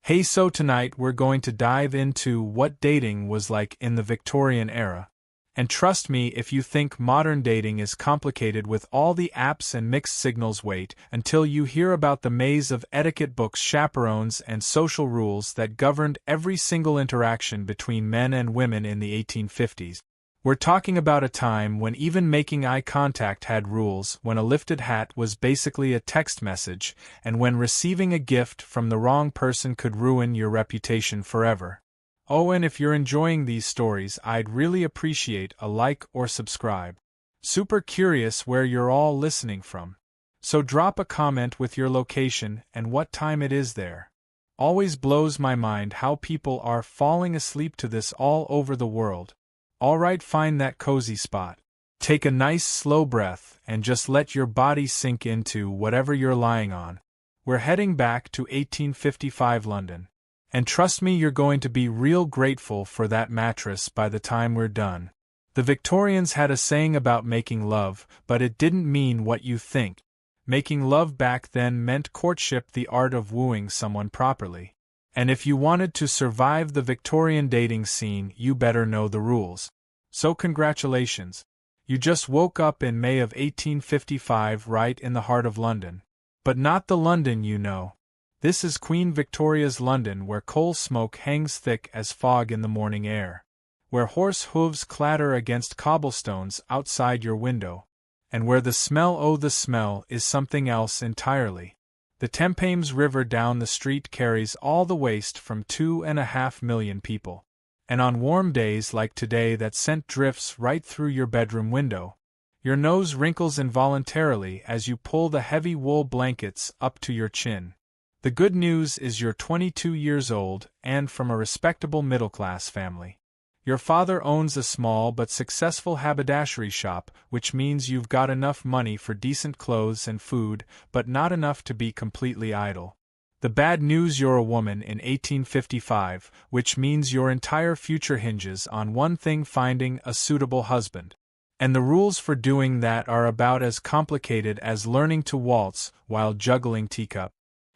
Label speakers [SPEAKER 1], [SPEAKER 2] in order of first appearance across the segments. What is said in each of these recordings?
[SPEAKER 1] Hey, so tonight we're going to dive into what dating was like in the Victorian era. And trust me, if you think modern dating is complicated with all the apps and mixed signals, wait until you hear about the maze of etiquette books, chaperones, and social rules that governed every single interaction between men and women in the 1850s. We're talking about a time when even making eye contact had rules, when a lifted hat was basically a text message, and when receiving a gift from the wrong person could ruin your reputation forever. Oh, and if you're enjoying these stories, I'd really appreciate a like or subscribe. Super curious where you're all listening from. So drop a comment with your location and what time it is there. Always blows my mind how people are falling asleep to this all over the world. Alright, find that cozy spot. Take a nice slow breath and just let your body sink into whatever you're lying on. We're heading back to 1855 London. And trust me, you're going to be real grateful for that mattress by the time we're done. The Victorians had a saying about making love, but it didn't mean what you think. Making love back then meant courtship, the art of wooing someone properly. And if you wanted to survive the Victorian dating scene, you better know the rules. So congratulations. You just woke up in May of 1855 right in the heart of London. But not the London you know. This is Queen Victoria's London, where coal smoke hangs thick as fog in the morning air, where horse hooves clatter against cobblestones outside your window, and where the smell is something else entirely. The Thames River down the street carries all the waste from 2.5 million people, and on warm days like today that scent drifts right through your bedroom window. Your nose wrinkles involuntarily as you pull the heavy wool blankets up to your chin. The good news is you're 22 years old and from a respectable middle-class family. Your father owns a small but successful haberdashery shop, which means you've got enough money for decent clothes and food, but not enough to be completely idle. The bad news: you're a woman in 1855, which means your entire future hinges on one thing: finding a suitable husband. And the rules for doing that are about as complicated as learning to waltz while juggling teacup.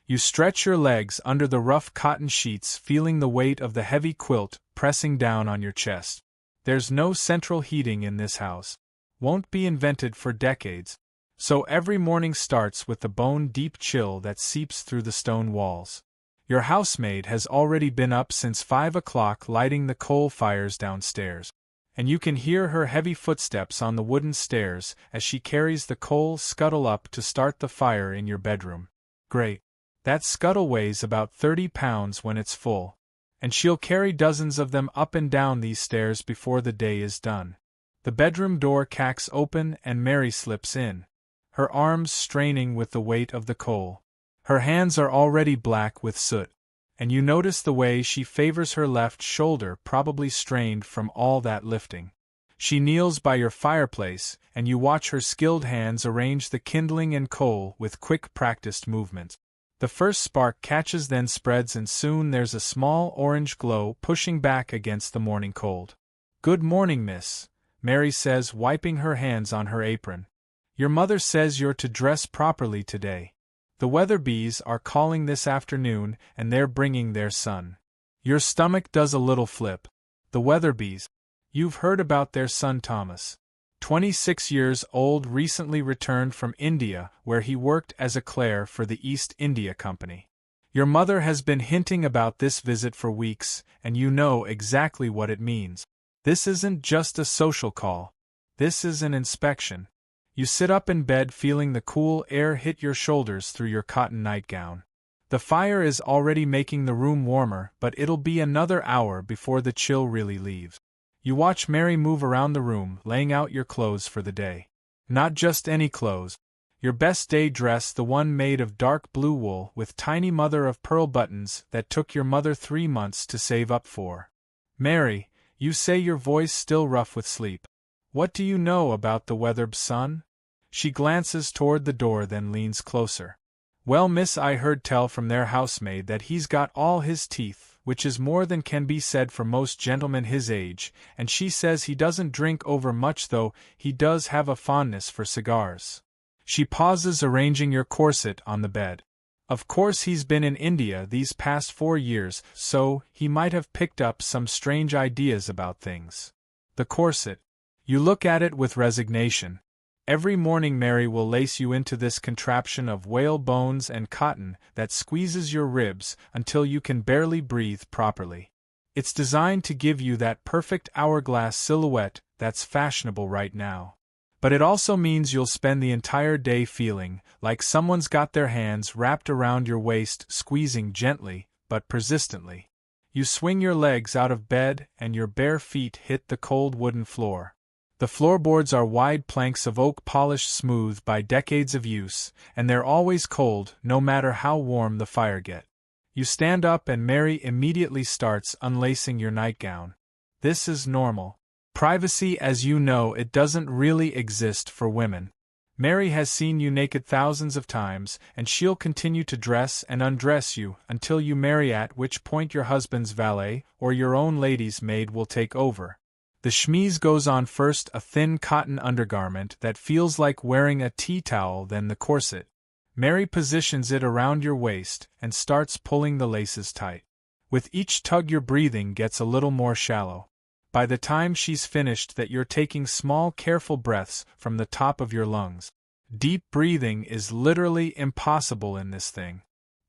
[SPEAKER 1] You stretch your legs under the rough cotton sheets, feeling the weight of the heavy quilt pressing down on your chest. There's no central heating in this house. Won't be invented for decades. So every morning starts with the bone-deep chill that seeps through the stone walls. Your housemaid has already been up since 5 o'clock lighting the coal fires downstairs, and you can hear her heavy footsteps on the wooden stairs as she carries the coal scuttle up to start the fire in your bedroom. Great. That scuttle weighs about 30 pounds when it's full, and she'll carry dozens of them up and down these stairs before the day is done. The bedroom door cracks open and Mary slips in, her arms straining with the weight of the coal. Her hands are already black with soot, and you notice the way she favors her left shoulder, probably strained from all that lifting. She kneels by your fireplace, and you watch her skilled hands arrange the kindling and coal with quick, practiced movements. The first spark catches, then spreads, and soon there's a small orange glow pushing back against the morning cold. "Good morning, miss," Mary says, wiping her hands on her apron. "Your mother says you're to dress properly today. The Weatherbys are calling this afternoon, and they're bringing their son." Your stomach does a little flip. The Weatherbys. You've heard about their son Thomas. 26 years old, recently returned from India, where he worked as a clerk for the East India Company. Your mother has been hinting about this visit for weeks, and you know exactly what it means. This isn't just a social call. This is an inspection. You sit up in bed feeling the cool air hit your shoulders through your cotton nightgown. The fire is already making the room warmer, but it'll be another hour before the chill really leaves. You watch Mary move around the room, laying out your clothes for the day. Not just any clothes. Your best day dress, the one made of dark blue wool with tiny mother-of-pearl buttons that took your mother 3 months to save up for. "Mary," you say, your voice still rough with sleep, "what do you know about the Weatherbs, son?" She glances toward the door, then leans closer. "Well, miss, I heard tell from their housemaid that he's got all his teeth, which is more than can be said for most gentlemen his age, and she says he doesn't drink over much, though he does have a fondness for cigars." She pauses, arranging your corset on the bed. Of course he's been in India these past 4 years, so he might have picked up some strange ideas about things. The corset. You look at it with resignation. Every morning Mary will lace you into this contraption of whale bones and cotton that squeezes your ribs until you can barely breathe properly. It's designed to give you that perfect hourglass silhouette that's fashionable right now. But it also means you'll spend the entire day feeling like someone's got their hands wrapped around your waist, squeezing gently, but persistently. You swing your legs out of bed and your bare feet hit the cold wooden floor. The floorboards are wide planks of oak polished smooth by decades of use, and they're always cold no matter how warm the fire gets. You stand up and Mary immediately starts unlacing your nightgown. This is normal. Privacy, as you know, it doesn't really exist for women. Mary has seen you naked thousands of times, and she'll continue to dress and undress you until you marry, at which point your husband's valet or your own lady's maid will take over. The chemise goes on first, a thin cotton undergarment that feels like wearing a tea towel, then the corset. Mary positions it around your waist and starts pulling the laces tight. With each tug your breathing gets a little more shallow. By the time she's finished that you're taking small careful breaths from the top of your lungs. Deep breathing is literally impossible in this thing.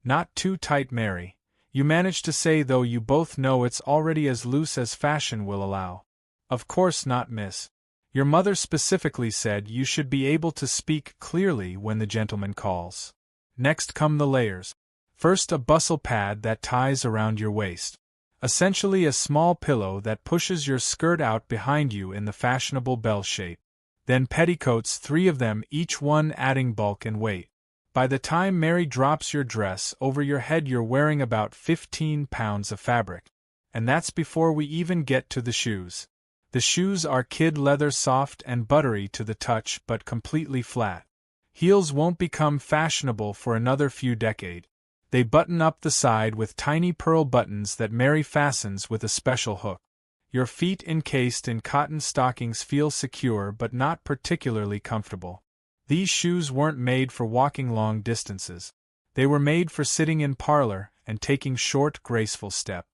[SPEAKER 1] Not too tight, Mary. You manage to say, though you both know it's already as loose as fashion will allow. Of course not, miss. Your mother specifically said you should be able to speak clearly when the gentleman calls. Next come the layers. First a bustle pad that ties around your waist. Essentially a small pillow that pushes your skirt out behind you in the fashionable bell shape. Then petticoats, 3 of them, each one adding bulk and weight. By the time Mary drops your dress over your head you're wearing about 15 pounds of fabric. And that's before we even get to the shoes. The shoes are kid leather, soft and buttery to the touch but completely flat. Heels won't become fashionable for another few decades. They button up the side with tiny pearl buttons that Mary fastens with a special hook. Your feet encased in cotton stockings feel secure but not particularly comfortable. These shoes weren't made for walking long distances. They were made for sitting in parlor and taking short, graceful steps.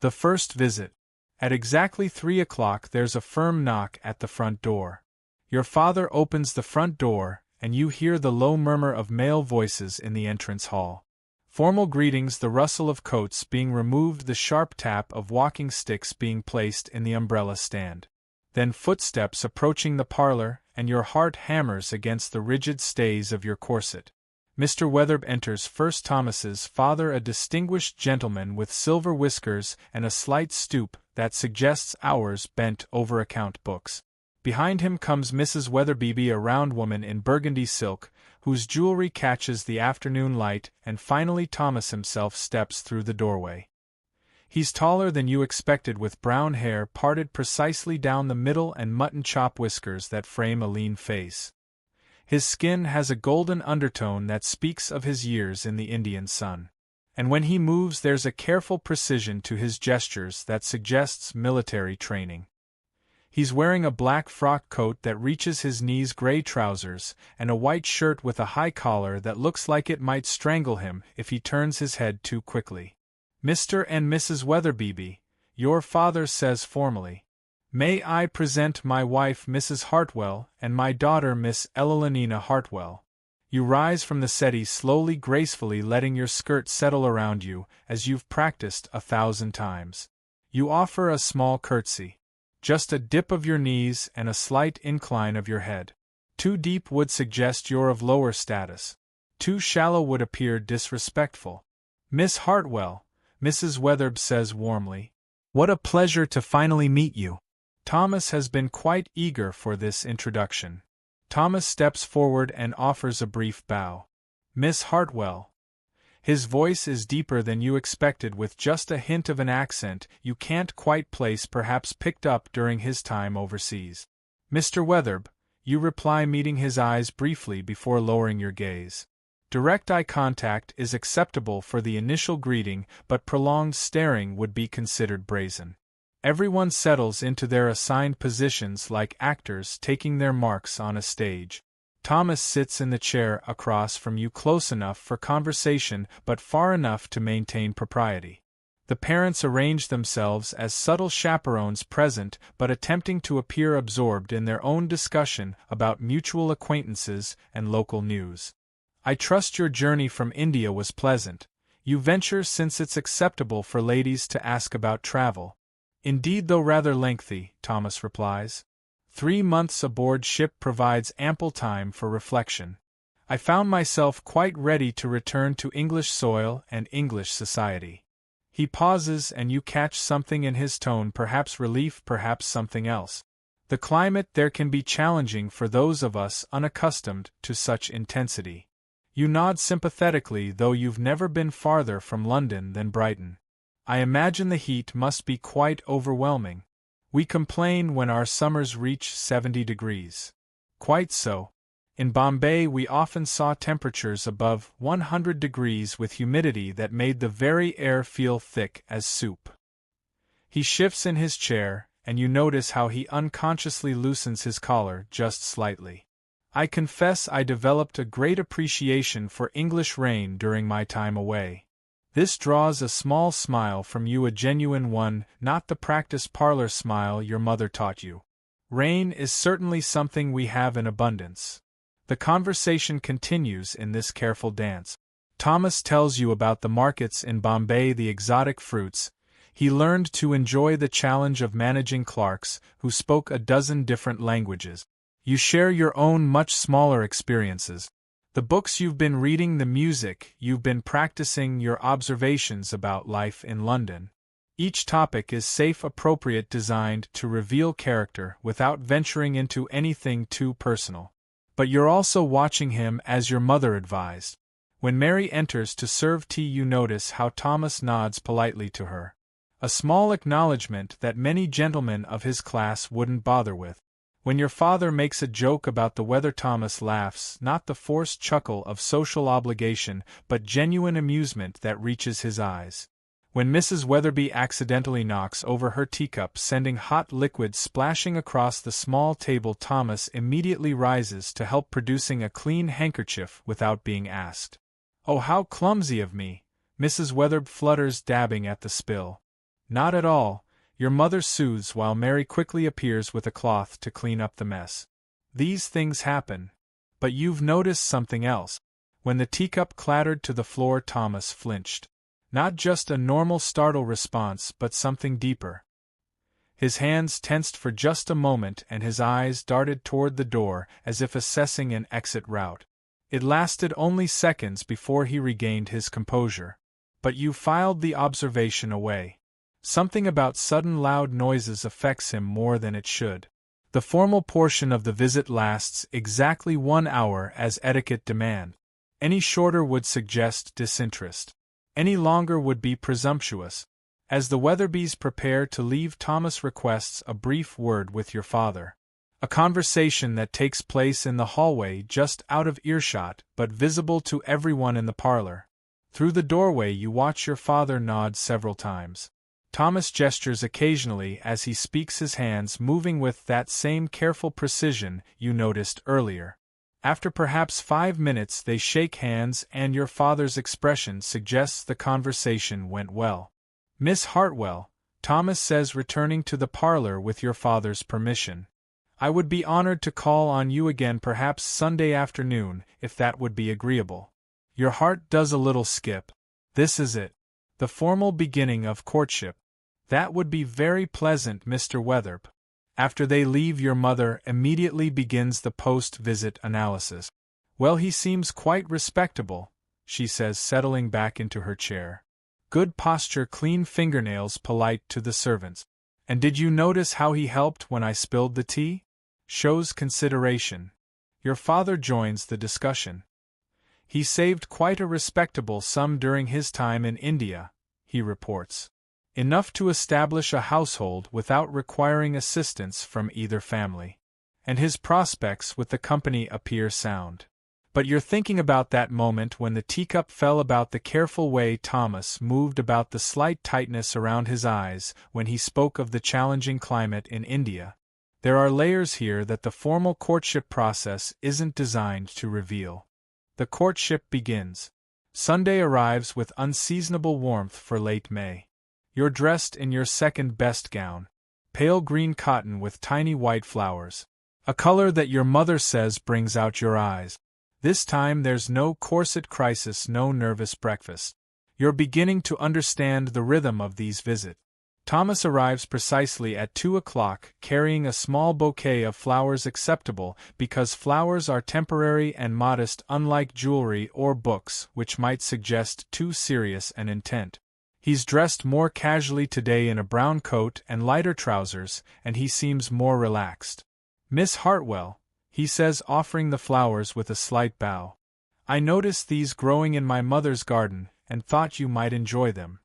[SPEAKER 1] The first visit. At exactly 3 o'clock there's a firm knock at the front door. Your father opens the front door, and you hear the low murmur of male voices in the entrance hall. Formal greetings, the rustle of coats being removed, the sharp tap of walking sticks being placed in the umbrella stand. Then footsteps approaching the parlor, and your heart hammers against the rigid stays of your corset. Mr. Wetherb enters first. Thomas's father, a distinguished gentleman with silver whiskers and a slight stoop that suggests hours bent over account books. Behind him comes Mrs. Weatherby, a round woman in burgundy silk, whose jewelry catches the afternoon light, and finally Thomas himself steps through the doorway. He's taller than you expected, with brown hair parted precisely down the middle and mutton chop whiskers that frame a lean face. His skin has a golden undertone that speaks of his years in the Indian sun. And when he moves there's a careful precision to his gestures that suggests military training. He's wearing a black frock coat that reaches his knees, gray trousers, and a white shirt with a high collar that looks like it might strangle him if he turns his head too quickly. Mr. and Mrs. Weatherby, your father says formally. May I present my wife Mrs. Hartwell and my daughter Miss Ellalinina Hartwell. You rise from the settee slowly, gracefully, letting your skirt settle around you as you've practiced 1,000 times. You offer a small curtsy. Just a dip of your knees and a slight incline of your head. Too deep would suggest you're of lower status. Too shallow would appear disrespectful. Miss Hartwell, Mrs. Wetherb says warmly. What a pleasure to finally meet you. Thomas has been quite eager for this introduction. Thomas steps forward and offers a brief bow. Miss Hartwell. His voice is deeper than you expected, with just a hint of an accent you can't quite place, perhaps picked up during his time overseas. Mr. Wetherb, you reply, meeting his eyes briefly before lowering your gaze. Direct eye contact is acceptable for the initial greeting, but prolonged staring would be considered brazen. Everyone settles into their assigned positions like actors taking their marks on a stage. Thomas sits in the chair across from you, close enough for conversation but far enough to maintain propriety. The parents arrange themselves as subtle chaperones present but attempting to appear absorbed in their own discussion about mutual acquaintances and local news. I trust your journey from India was pleasant. You venture, since it's acceptable for ladies to ask about travel. Indeed, though rather lengthy, Thomas replies. 3 months aboard ship provides ample time for reflection. I found myself quite ready to return to English soil and English society. He pauses, and you catch something in his tone, perhaps relief, perhaps something else. The climate there can be challenging for those of us unaccustomed to such intensity. You nod sympathetically, though you've never been farther from London than Brighton. I imagine the heat must be quite overwhelming. We complain when our summers reach 70 degrees. Quite so. In Bombay we often saw temperatures above 100 degrees with humidity that made the very air feel thick as soup. He shifts in his chair, and you notice how he unconsciously loosens his collar just slightly. I confess I developed a great appreciation for English rain during my time away. This draws a small smile from you, a genuine one, not the practice parlor smile your mother taught you. Rain is certainly something we have in abundance. The conversation continues in this careful dance. Thomas tells you about the markets in Bombay, the exotic fruits. He learned to enjoy the challenge of managing clerks who spoke a dozen different languages. You share your own much smaller experiences. The books you've been reading, the music you've been practicing, your observations about life in London. Each topic is safe, appropriate, designed to reveal character without venturing into anything too personal. But you're also watching him, as your mother advised. When Mary enters to serve tea, you notice how Thomas nods politely to her. A small acknowledgement that many gentlemen of his class wouldn't bother with. When your father makes a joke about the weather, Thomas laughs, not the forced chuckle of social obligation, but genuine amusement that reaches his eyes. When Mrs. Weatherby accidentally knocks over her teacup, sending hot liquid splashing across the small table, Thomas immediately rises to help, producing a clean handkerchief without being asked. "Oh, how clumsy of me!" Mrs. Weatherby flutters, dabbing at the spill. "Not at all," your mother soothes, while Mary quickly appears with a cloth to clean up the mess. These things happen. But you've noticed something else. When the teacup clattered to the floor, Thomas flinched. Not just a normal startle response, but something deeper. His hands tensed for just a moment, and his eyes darted toward the door, as if assessing an exit route. It lasted only seconds before he regained his composure. But you filed the observation away. Something about sudden loud noises affects him more than it should. The formal portion of the visit lasts exactly 1 hour as etiquette demands. Any shorter would suggest disinterest. Any longer would be presumptuous. As the Weatherbys prepare to leave, Thomas requests a brief word with your father. A conversation that takes place in the hallway, just out of earshot, but visible to everyone in the parlor. Through the doorway you watch your father nod several times. Thomas gestures occasionally as he speaks, his hands moving with that same careful precision you noticed earlier. After perhaps 5 minutes they shake hands, and your father's expression suggests the conversation went well. "Miss Hartwell," Thomas says, returning to the parlor with your father's permission. "I would be honored to call on you again, perhaps Sunday afternoon, if that would be agreeable." Your heart does a little skip. This is it. The formal beginning of courtship. "That would be very pleasant, Mr. Weatherby." After they leave, your mother immediately begins the post-visit analysis. "Well, he seems quite respectable," she says, settling back into her chair. "Good posture, clean fingernails, polite to the servants. And did you notice how he helped when I spilled the tea? Shows consideration." Your father joins the discussion. "He saved quite a respectable sum during his time in India," he reports. "Enough to establish a household without requiring assistance from either family. And his prospects with the company appear sound." But you're thinking about that moment when the teacup fell, about the careful way Thomas moved, about the slight tightness around his eyes when he spoke of the challenging climate in India. There are layers here that the formal courtship process isn't designed to reveal. The courtship begins. Sunday arrives with unseasonable warmth for late May. You're dressed in your second-best gown, pale green cotton with tiny white flowers, a color that your mother says brings out your eyes. This time there's no corset crisis, no nervous breakfast. You're beginning to understand the rhythm of these visits. Thomas arrives precisely at 2 o'clock, carrying a small bouquet of flowers, acceptable because flowers are temporary and modest, unlike jewelry or books, which might suggest too serious an intent. He's dressed more casually today in a brown coat and lighter trousers, and he seems more relaxed. "Miss Hartwell," he says, offering the flowers with a slight bow. "I noticed these growing in my mother's garden, and thought you might enjoy them.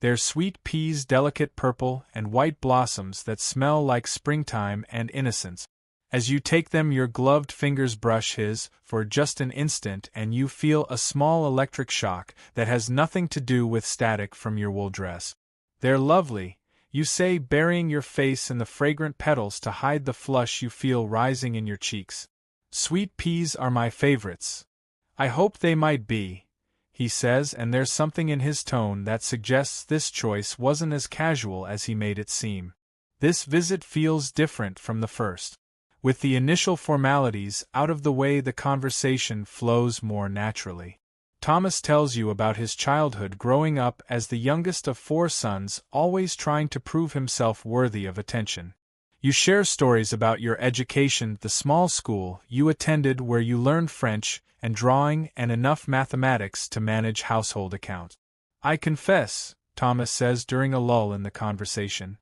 [SPEAKER 1] They're sweet peas, delicate purple and white blossoms that smell like springtime and innocence. As you take them, your gloved fingers brush his for just an instant, and you feel a small electric shock that has nothing to do with static from your wool dress. They're lovely," you say, burying your face in the fragrant petals to hide the flush you feel rising in your cheeks. "Sweet peas are my favorites. I hope they might be," he says, and there's something in his tone that suggests this choice wasn't as casual as he made it seem. This visit feels different from the first. With the initial formalities out of the way, the conversation flows more naturally. Thomas tells you about his childhood, growing up as the youngest of 4 sons, always trying to prove himself worthy of attention. You share stories about your education, the small school you attended where you learned French and drawing and enough mathematics to manage household accounts. "I confess," Thomas says during a lull in the conversation,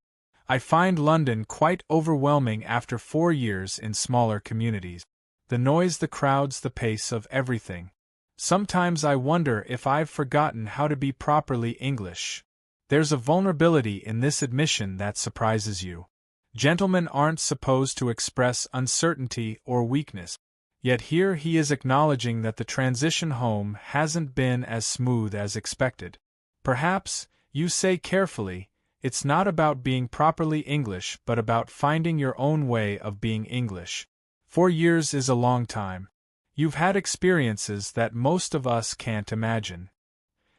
[SPEAKER 1] "I find London quite overwhelming after 4 years in smaller communities. The noise, the crowds, the pace of everything. Sometimes I wonder if I've forgotten how to be properly English." There's a vulnerability in this admission that surprises you. Gentlemen aren't supposed to express uncertainty or weakness. Yet here he is acknowledging that the transition home hasn't been as smooth as expected. "Perhaps," you say carefully, "it's not about being properly English but about finding your own way of being English. 4 years is a long time. You've had experiences that most of us can't imagine."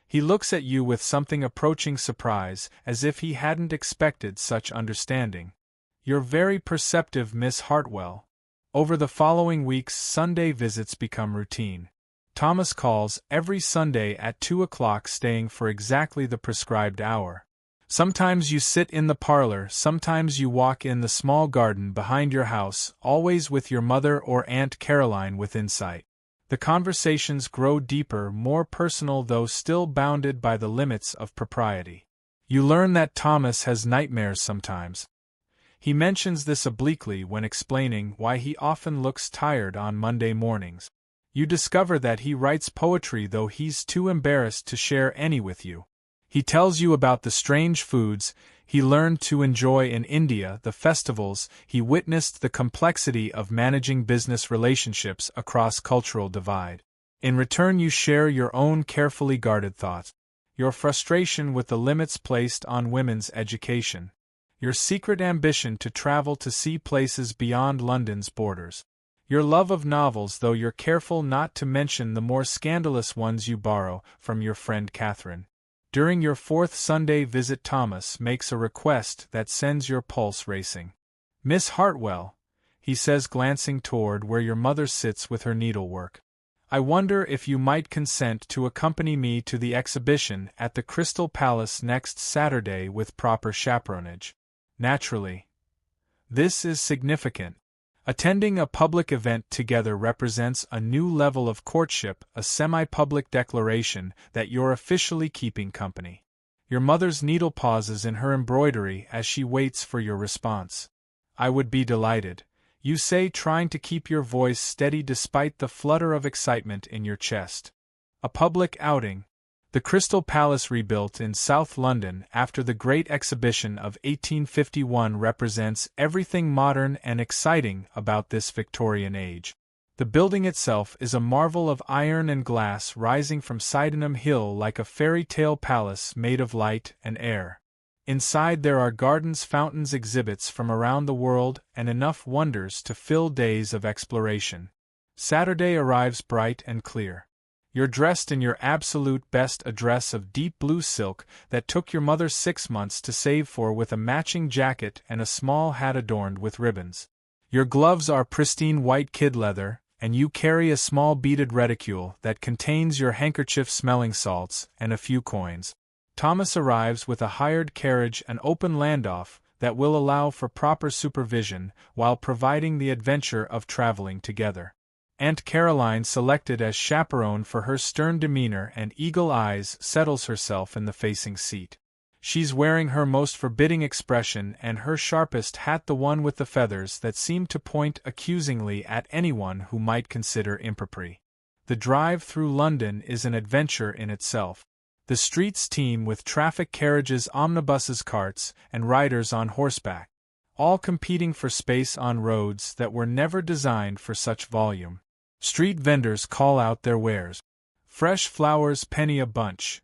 [SPEAKER 1] He looks at you with something approaching surprise, as if he hadn't expected such understanding. "You're very perceptive, Miss Hartwell." Over the following weeks, Sunday visits become routine. Thomas calls every Sunday at 2 o'clock, staying for exactly the prescribed hour. Sometimes you sit in the parlor, sometimes you walk in the small garden behind your house, always with your mother or Aunt Caroline within sight. The conversations grow deeper, more personal, though still bounded by the limits of propriety. You learn that Thomas has nightmares sometimes. He mentions this obliquely when explaining why he often looks tired on Monday mornings. You discover that he writes poetry, though he's too embarrassed to share any with you. He tells you about the strange foods he learned to enjoy in India, the festivals he witnessed, the complexity of managing business relationships across cultural divide. In return, you share your own carefully guarded thoughts, your frustration with the limits placed on women's education, your secret ambition to travel to see places beyond London's borders, your love of novels, though you're careful not to mention the more scandalous ones you borrow from your friend Catherine. During your 4th Sunday visit, Thomas makes a request that sends your pulse racing. "Miss Hartwell," he says, glancing toward where your mother sits with her needlework, "I wonder if you might consent to accompany me to the exhibition at the Crystal Palace next Saturday with proper chaperonage." Naturally. This is significant. Attending a public event together represents a new level of courtship, a semi-public declaration that you're officially keeping company. Your mother's needle pauses in her embroidery as she waits for your response. "I would be delighted," you say, trying to keep your voice steady despite the flutter of excitement in your chest. A public outing. The Crystal Palace, rebuilt in South London after the Great Exhibition of 1851, represents everything modern and exciting about this Victorian age. The building itself is a marvel of iron and glass, rising from Sydenham Hill like a fairy tale palace made of light and air. Inside there are gardens, fountains, exhibits from around the world, and enough wonders to fill days of exploration. Saturday arrives bright and clear. You're dressed in your absolute best, a dress of deep blue silk that took your mother 6 months to save for, with a matching jacket and a small hat adorned with ribbons. Your gloves are pristine white kid leather, and you carry a small beaded reticule that contains your handkerchief, smelling salts, and a few coins. Thomas arrives with a hired carriage, an open landoff that will allow for proper supervision while providing the adventure of traveling together. Aunt Caroline, selected as chaperone for her stern demeanor and eagle eyes, settles herself in the facing seat. She's wearing her most forbidding expression and her sharpest hat, the one with the feathers that seem to point accusingly at anyone who might consider impropriety. The drive through London is an adventure in itself. The streets teem with traffic, carriages, omnibuses, carts, and riders on horseback, all competing for space on roads that were never designed for such volume. Street vendors call out their wares. Fresh flowers, penny a bunch.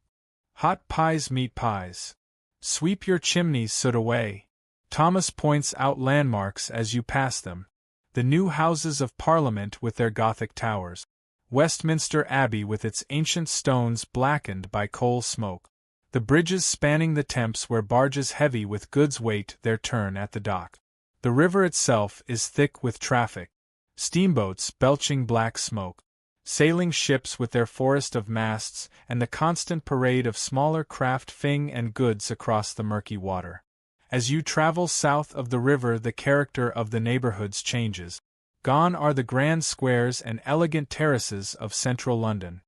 [SPEAKER 1] Hot pies, meat pies. Sweep your chimneys, soot away. Thomas points out landmarks as you pass them. The new Houses of Parliament with their Gothic towers. Westminster Abbey with its ancient stones blackened by coal smoke. The bridges spanning the Thames where barges heavy with goods wait their turn at the dock. The river itself is thick with traffic. Steamboats belching black smoke. Sailing ships with their forest of masts, and the constant parade of smaller craft fing and goods across the murky water. As you travel south of the river, the character of the neighborhoods changes. Gone are the grand squares and elegant terraces of central London.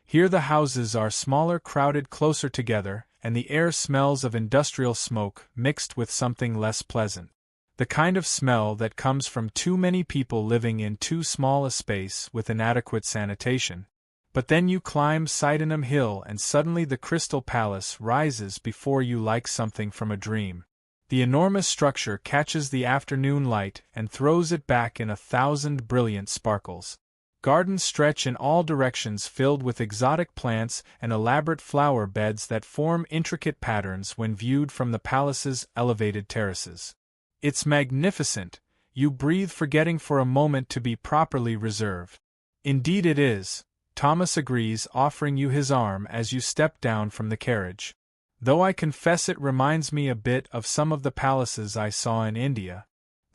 [SPEAKER 1] Here the houses are smaller, crowded closer together, and the air smells of industrial smoke mixed with something less pleasant. The kind of smell that comes from too many people living in too small a space with inadequate sanitation. But then you climb Sydenham Hill and suddenly the Crystal Palace rises before you like something from a dream. The enormous structure catches the afternoon light and throws it back in 1,000 brilliant sparkles. Gardens stretch in all directions filled with exotic plants and elaborate flower beds that form intricate patterns when viewed from the palace's elevated terraces. It's magnificent, you breathe, forgetting for a moment to be properly reserved. Indeed it is, Thomas agrees, offering you his arm as you step down from the carriage. Though I confess it reminds me a bit of some of the palaces I saw in India.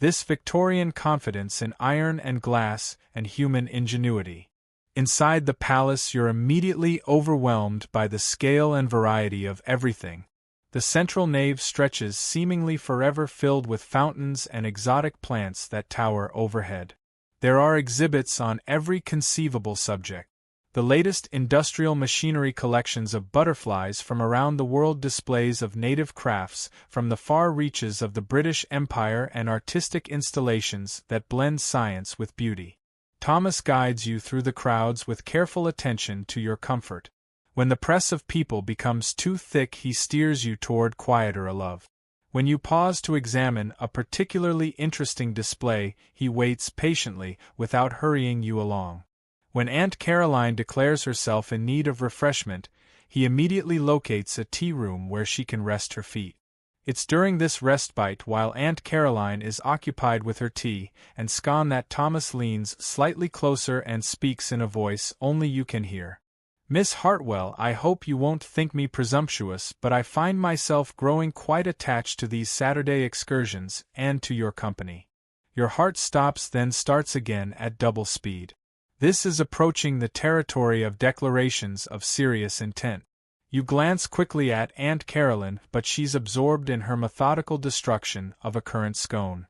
[SPEAKER 1] This Victorian confidence in iron and glass and human ingenuity. Inside the palace you're immediately overwhelmed by the scale and variety of everything. The central nave stretches seemingly forever, filled with fountains and exotic plants that tower overhead. There are exhibits on every conceivable subject. The latest industrial machinery, collections of butterflies from around the world, displays of native crafts from the far reaches of the British Empire, and artistic installations that blend science with beauty. Thomas guides you through the crowds with careful attention to your comfort. When the press of people becomes too thick, he steers you toward quieter alove. When you pause to examine a particularly interesting display, he waits patiently without hurrying you along. When Aunt Caroline declares herself in need of refreshment, he immediately locates a tea room where she can rest her feet. It's during this respite while Aunt Caroline is occupied with her tea and scone that Thomas leans slightly closer and speaks in a voice only you can hear. "Miss Hartwell, I hope you won't think me presumptuous, but I find myself growing quite attached to these Saturday excursions and to your company." Your heart stops, then starts again at double speed. This is approaching the territory of declarations of serious intent. You glance quickly at Aunt Caroline, but she's absorbed in her methodical destruction of a currant scone.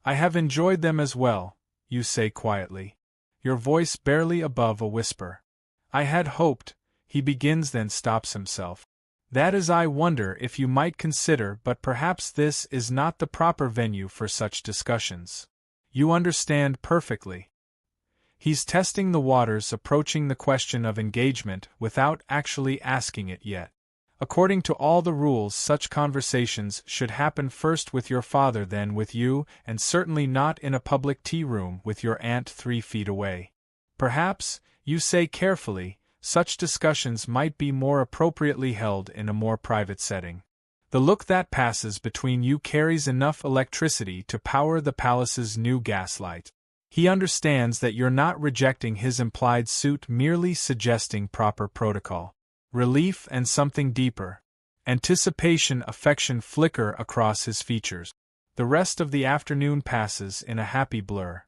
[SPEAKER 1] "I have enjoyed them as well," you say quietly, your voice barely above a whisper. "I had hoped," he begins, then stops himself. "That is, I wonder if you might consider, but perhaps this is not the proper venue for such discussions." You understand perfectly. He's testing the waters, approaching the question of engagement without actually asking it yet. According to all the rules, such conversations should happen first with your father, then with you, and certainly not in a public tea room with your aunt 3 feet away. Perhaps, you say carefully, such discussions might be more appropriately held in a more private setting. The look that passes between you carries enough electricity to power the palace's new gaslight. He understands that you're not rejecting his implied suit, merely suggesting proper protocol. Relief and something deeper. Anticipation, affection flicker across his features. The rest of the afternoon passes in a happy blur.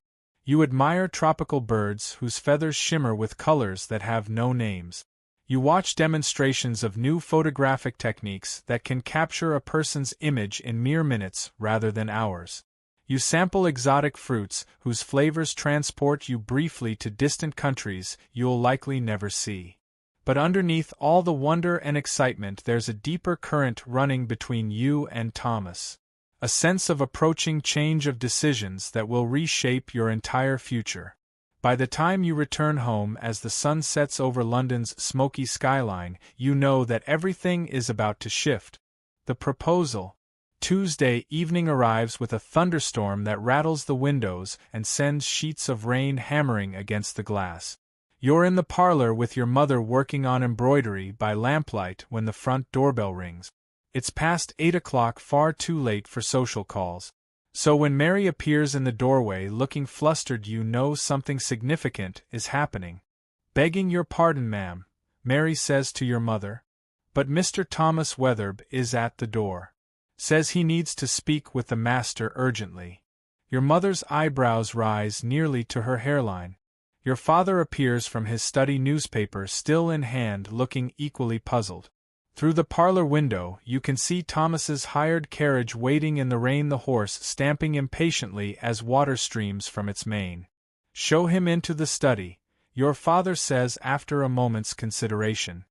[SPEAKER 1] You admire tropical birds whose feathers shimmer with colors that have no names. You watch demonstrations of new photographic techniques that can capture a person's image in mere minutes rather than hours. You sample exotic fruits whose flavors transport you briefly to distant countries you'll likely never see. But underneath all the wonder and excitement, there's a deeper current running between you and Thomas. A sense of approaching change of decisions that will reshape your entire future. By the time you return home as the sun sets over London's smoky skyline, you know that everything is about to shift. The proposal. Tuesday evening arrives with a thunderstorm that rattles the windows and sends sheets of rain hammering against the glass. You're in the parlor with your mother working on embroidery by lamplight when the front doorbell rings. It's past 8 o'clock, far too late for social calls. So when Mary appears in the doorway looking flustered, you know something significant is happening. "Begging your pardon, ma'am," Mary says to your mother. "But Mr. Thomas Wetherbe is at the door. Says he needs to speak with the master urgently." Your mother's eyebrows rise nearly to her hairline. Your father appears from his study newspaper still in hand, looking equally puzzled. Through the parlor window, you can see Thomas's hired carriage waiting in the rain, the horse stamping impatiently as water streams from its mane. "Show him into the study," your father says after a moment's consideration.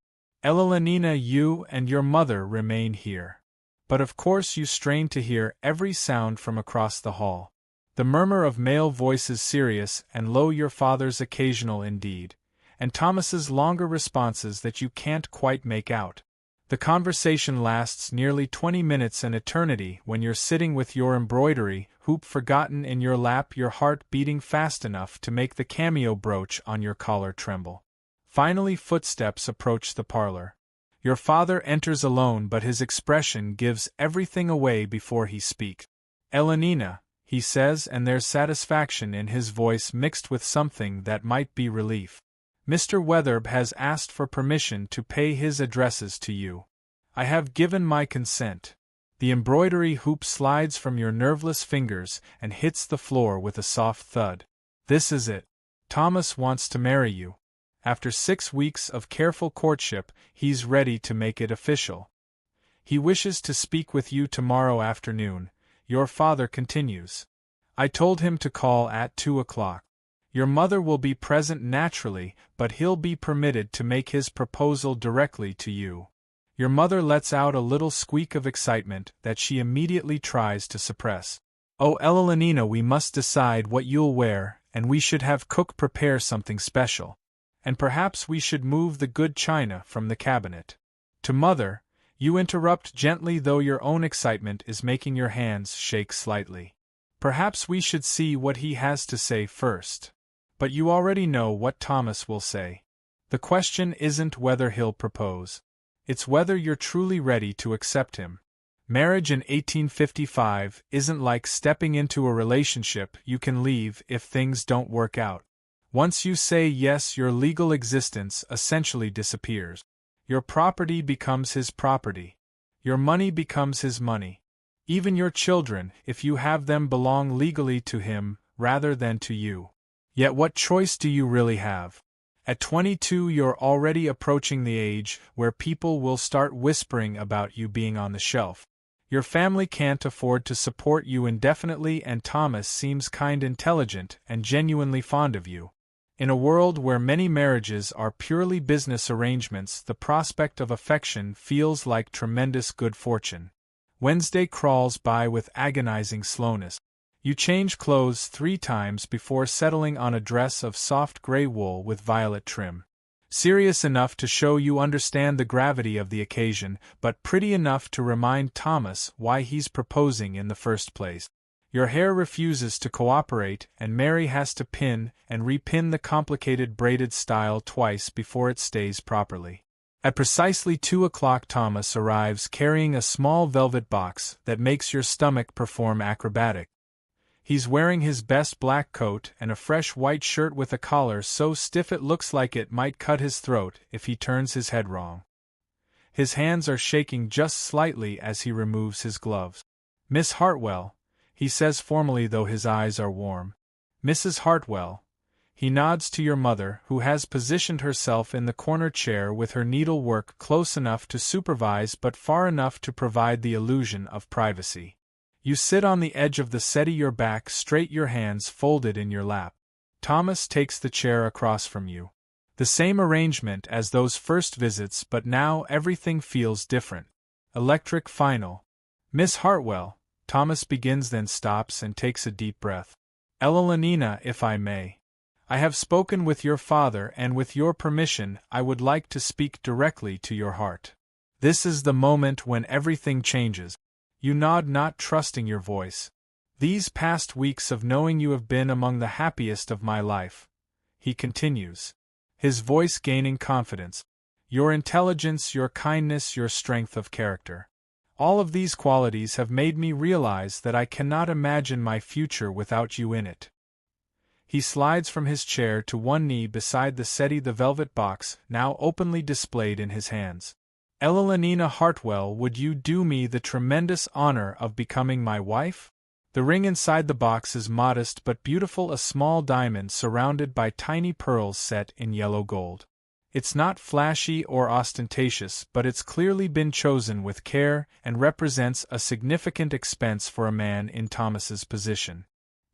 [SPEAKER 1] "Elenina, you and your mother remain here." But of course you strain to hear every sound from across the hall. The murmur of male voices, serious and low, your father's occasional indeed, and Thomas's longer responses that you can't quite make out. The conversation lasts nearly 20 minutes, an eternity, when you're sitting with your embroidery hoop forgotten in your lap, your heart beating fast enough to make the cameo brooch on your collar tremble. Finally, footsteps approach the parlor. Your father enters alone, but his expression gives everything away before he speaks. "Elenina," he says, and there's satisfaction in his voice mixed with something that might be relief. "Mr. Wetherbe has asked for permission to pay his addresses to you. I have given my consent." The embroidery hoop slides from your nerveless fingers and hits the floor with a soft thud. "This is it. Thomas wants to marry you. After 6 weeks of careful courtship, he's ready to make it official. He wishes to speak with you tomorrow afternoon," your father continues. "I told him to call at 2 o'clock. Your mother will be present naturally, but he'll be permitted to make his proposal directly to you." Your mother lets out a little squeak of excitement that she immediately tries to suppress. "Oh, Elenina, we must decide what you'll wear, and we should have cook prepare something special. And perhaps we should move the good china from the cabinet." To mother, you interrupt gently, though your own excitement is making your hands shake slightly. "Perhaps we should see what he has to say first." But you already know what Thomas will say. The question isn't whether he'll propose. It's whether you're truly ready to accept him. Marriage in 1855 isn't like stepping into a relationship you can leave if things don't work out. Once you say yes, your legal existence essentially disappears. Your property becomes his property. Your money becomes his money. Even your children, if you have them, belong legally to him rather than to you. Yet what choice do you really have? At 22, you're already approaching the age where people will start whispering about you being on the shelf. Your family can't afford to support you indefinitely, and Thomas seems kind, intelligent, and genuinely fond of you. In a world where many marriages are purely business arrangements, the prospect of affection feels like tremendous good fortune. Wednesday crawls by with agonizing slowness. You change clothes 3 times before settling on a dress of soft gray wool with violet trim. Serious enough to show you understand the gravity of the occasion, but pretty enough to remind Thomas why he's proposing in the first place. Your hair refuses to cooperate, and Mary has to pin and repin the complicated braided style twice before it stays properly. At precisely 2 o'clock Thomas arrives carrying a small velvet box that makes your stomach perform acrobatic. He's wearing his best black coat and a fresh white shirt with a collar so stiff it looks like it might cut his throat if he turns his head wrong. His hands are shaking just slightly as he removes his gloves. "Miss Hartwell," he says formally though his eyes are warm. "Mrs. Hartwell." He nods to your mother, who has positioned herself in the corner chair with her needlework close enough to supervise but far enough to provide the illusion of privacy. You sit on the edge of the settee, your back straight, your hands folded in your lap. Thomas takes the chair across from you. The same arrangement as those first visits, but now everything feels different. Electric final. "Miss Hartwell," Thomas begins, then stops and takes a deep breath. "Elenina, if I may. I have spoken with your father, and with your permission, I would like to speak directly to your heart. This is the moment when everything changes." You nod, not trusting your voice. "These past weeks of knowing you have been among the happiest of my life," he continues, his voice gaining confidence. "Your intelligence, your kindness, your strength of character. All of these qualities have made me realize that I cannot imagine my future without you in it." He slides from his chair to one knee beside the settee, the velvet box now openly displayed in his hands. "Elenina Hartwell, would you do me the tremendous honor of becoming my wife?" The ring inside the box is modest but beautiful, a small diamond surrounded by tiny pearls set in yellow gold. It's not flashy or ostentatious, but it's clearly been chosen with care and represents a significant expense for a man in Thomas's position.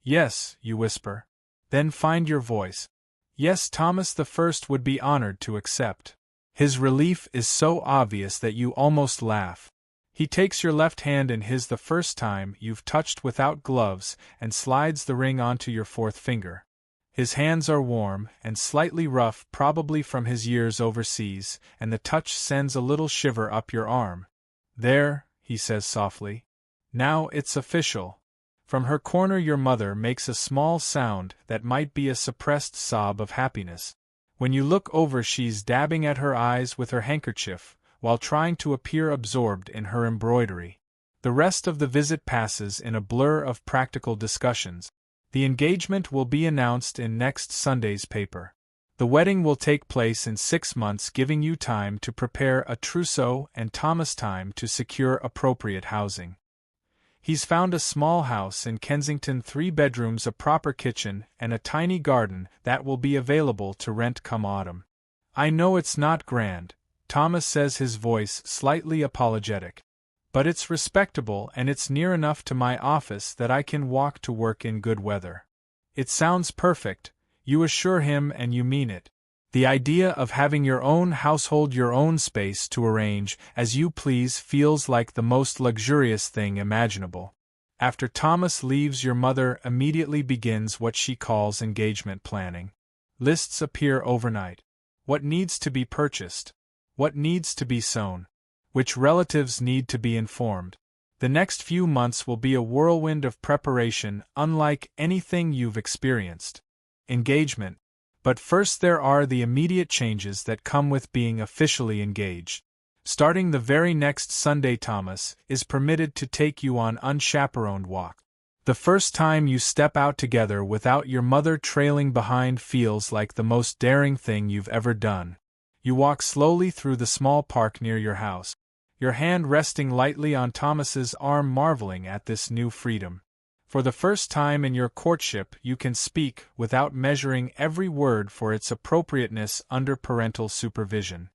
[SPEAKER 1] "Yes," you whisper. Then find your voice. "Yes, Thomas the First would be honored to accept." His relief is so obvious that you almost laugh. He takes your left hand in his, the first time you've touched without gloves, and slides the ring onto your fourth finger. His hands are warm and slightly rough, probably from his years overseas, and the touch sends a little shiver up your arm. "There," he says softly. "Now it's official." From her corner your mother makes a small sound that might be a suppressed sob of happiness. When you look over, she's dabbing at her eyes with her handkerchief, while trying to appear absorbed in her embroidery. The rest of the visit passes in a blur of practical discussions. The engagement will be announced in next Sunday's paper. The wedding will take place in 6 months, giving you time to prepare a trousseau and Thomas time to secure appropriate housing. He's found a small house in Kensington, 3 bedrooms, a proper kitchen, and a tiny garden that will be available to rent come autumn. "I know it's not grand," Thomas says, his voice slightly apologetic. "But it's respectable and it's near enough to my office that I can walk to work in good weather." It sounds perfect, you assure him, and you mean it. The idea of having your own household, your own space to arrange as you please, feels like the most luxurious thing imaginable. After Thomas leaves, your mother immediately begins what she calls engagement planning. Lists appear overnight. What needs to be purchased? What needs to be sewn? Which relatives need to be informed? The next few months will be a whirlwind of preparation unlike anything you've experienced. Engagement. But first there are the immediate changes that come with being officially engaged. Starting the very next Sunday, Thomas is permitted to take you on unchaperoned walk. The first time you step out together without your mother trailing behind feels like the most daring thing you've ever done. You walk slowly through the small park near your house, your hand resting lightly on Thomas's arm, marveling at this new freedom. For the first time in your courtship, you can speak without measuring every word for its appropriateness under parental supervision.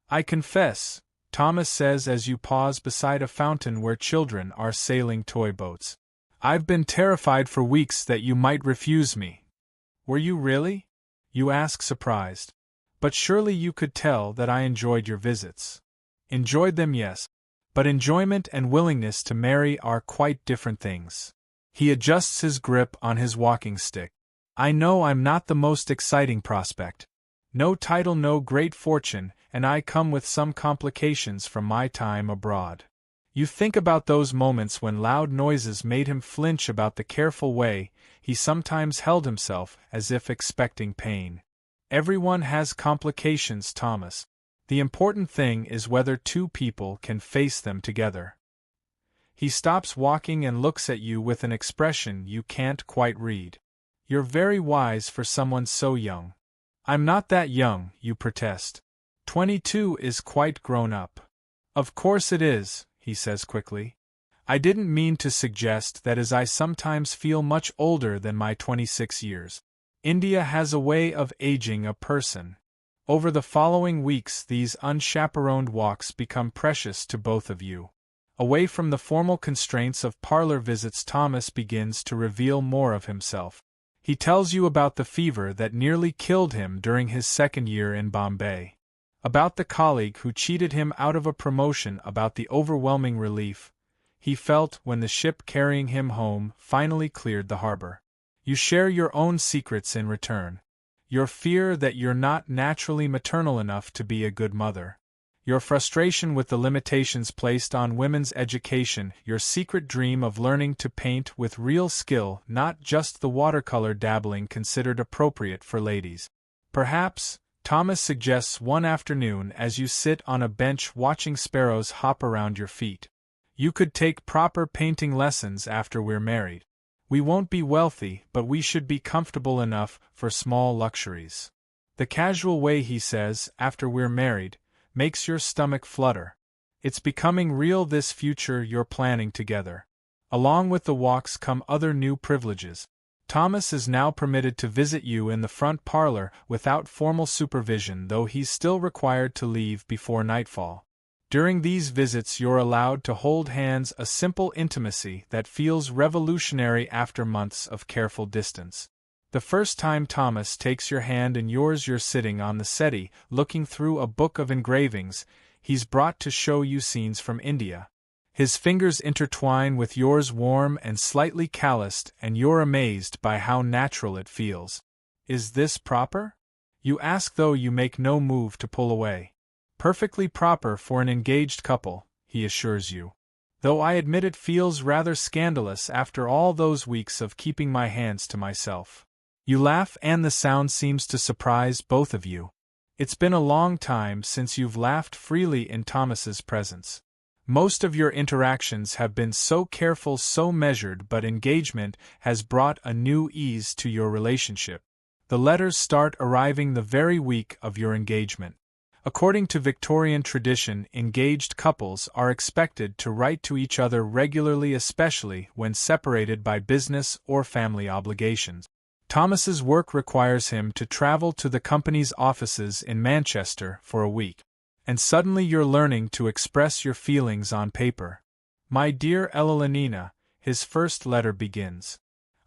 [SPEAKER 1] "I confess," Thomas says as you pause beside a fountain where children are sailing toy boats, "I've been terrified for weeks that you might refuse me." "Were you really?" you ask, surprised. "But surely you could tell that I enjoyed your visits." "Enjoyed them, yes. But enjoyment and willingness to marry are quite different things." He adjusts his grip on his walking stick. "I know I'm not the most exciting prospect. No title, no great fortune, and I come with some complications from my time abroad." You think about those moments when loud noises made him flinch, about the careful way he sometimes held himself as if expecting pain. "Everyone has complications, Thomas. The important thing is whether two people can face them together. He stops walking and looks at you with an expression you can't quite read. You're very wise for someone so young. I'm not that young, you protest. 22 is quite grown up. Of course it is, he says quickly. I didn't mean to suggest that, as I sometimes feel much older than my 26 years. India has a way of aging a person. Over the following weeks, these unchaperoned walks become precious to both of you. Away from the formal constraints of parlor visits, Thomas begins to reveal more of himself. He tells you about the fever that nearly killed him during his second year in Bombay. About the colleague who cheated him out of a promotion, about the overwhelming relief he felt when the ship carrying him home finally cleared the harbor. You share your own secrets in return. Your fear that you're not naturally maternal enough to be a good mother. Your frustration with the limitations placed on women's education, your secret dream of learning to paint with real skill, not just the watercolor dabbling considered appropriate for ladies. Perhaps, Thomas suggests one afternoon as you sit on a bench watching sparrows hop around your feet. You could take proper painting lessons after we're married. We won't be wealthy, but we should be comfortable enough for small luxuries. The casual way he says, after we're married, makes your stomach flutter. It's becoming real, this future you're planning together. Along with the walks come other new privileges. Thomas is now permitted to visit you in the front parlor without formal supervision, though he's still required to leave before nightfall. During these visits you're allowed to hold hands, a simple intimacy that feels revolutionary after months of careful distance. The first time Thomas takes your hand in yours, you're sitting on the settee, looking through a book of engravings he's brought to show you scenes from India. His fingers intertwine with yours, warm and slightly calloused, and you're amazed by how natural it feels. Is this proper? You ask, though you make no move to pull away. Perfectly proper for an engaged couple, he assures you. Though I admit it feels rather scandalous after all those weeks of keeping my hands to myself. You laugh, and the sound seems to surprise both of you. It's been a long time since you've laughed freely in Thomas's presence. Most of your interactions have been so careful, so measured, but engagement has brought a new ease to your relationship. The letters start arriving the very week of your engagement. According to Victorian tradition, engaged couples are expected to write to each other regularly, especially when separated by business or family obligations. Thomas's work requires him to travel to the company's offices in Manchester for a week. And suddenly you're learning to express your feelings on paper. My dear Elenina, his first letter begins.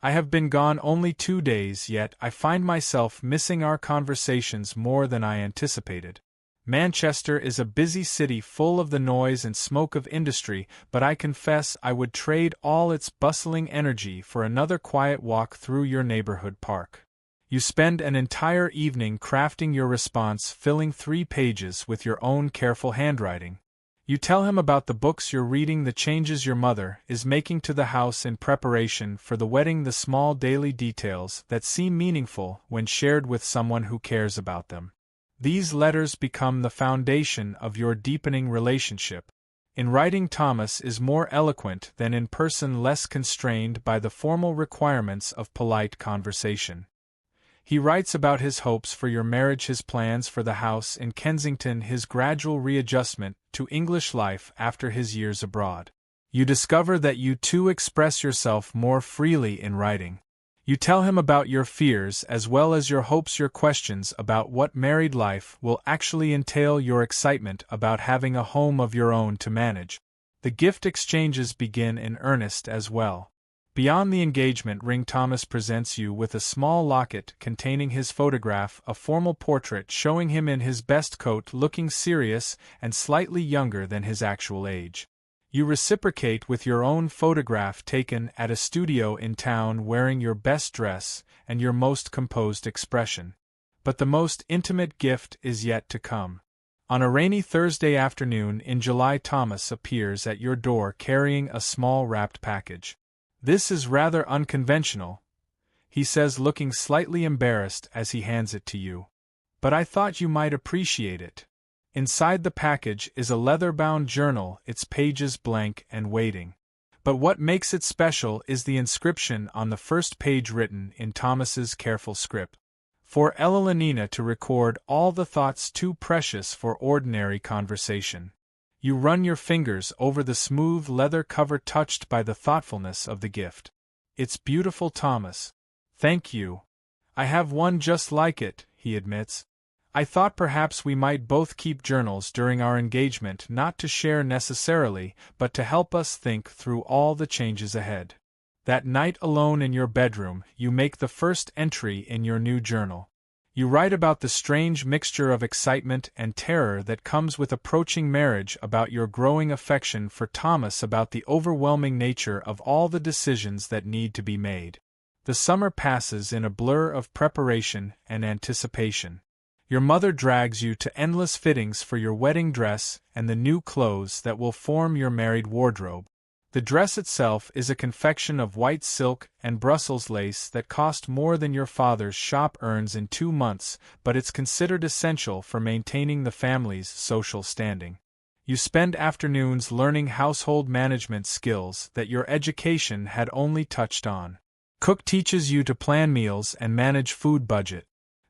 [SPEAKER 1] I have been gone only 2 days, yet I find myself missing our conversations more than I anticipated. Manchester is a busy city full of the noise and smoke of industry, but I confess I would trade all its bustling energy for another quiet walk through your neighborhood park. You spend an entire evening crafting your response, filling 3 pages with your own careful handwriting. You tell him about the books you're reading, the changes your mother is making to the house in preparation for the wedding, the small daily details that seem meaningful when shared with someone who cares about them. These letters become the foundation of your deepening relationship. In writing, Thomas is more eloquent than in person, less constrained by the formal requirements of polite conversation. He writes about his hopes for your marriage, his plans for the house in Kensington, his gradual readjustment to English life after his years abroad. You discover that you too express yourself more freely in writing. You tell him about your fears as well as your hopes, your questions about what married life will actually entail, your excitement about having a home of your own to manage. The gift exchanges begin in earnest as well. Beyond the engagement ring, Thomas presents you with a small locket containing his photograph, a formal portrait showing him in his best coat, looking serious and slightly younger than his actual age. You reciprocate with your own photograph taken at a studio in town, wearing your best dress and your most composed expression. But the most intimate gift is yet to come. On a rainy Thursday afternoon in July, Thomas appears at your door carrying a small wrapped package. This is rather unconventional, he says, looking slightly embarrassed as he hands it to you. But I thought you might appreciate it. Inside the package is a leather-bound journal, its pages blank and waiting. But what makes it special is the inscription on the first page written in Thomas's careful script. For Evelina to record all the thoughts too precious for ordinary conversation. You run your fingers over the smooth leather cover, touched by the thoughtfulness of the gift. It's beautiful, Thomas. Thank you. I have one just like it, he admits. I thought perhaps we might both keep journals during our engagement, not to share necessarily, but to help us think through all the changes ahead. That night alone in your bedroom, you make the first entry in your new journal. You write about the strange mixture of excitement and terror that comes with approaching marriage, about your growing affection for Thomas, about the overwhelming nature of all the decisions that need to be made. The summer passes in a blur of preparation and anticipation. Your mother drags you to endless fittings for your wedding dress and the new clothes that will form your married wardrobe. The dress itself is a confection of white silk and Brussels lace that cost more than your father's shop earns in 2 months, but it's considered essential for maintaining the family's social standing. You spend afternoons learning household management skills that your education had only touched on. Cook teaches you to plan meals and manage food budget.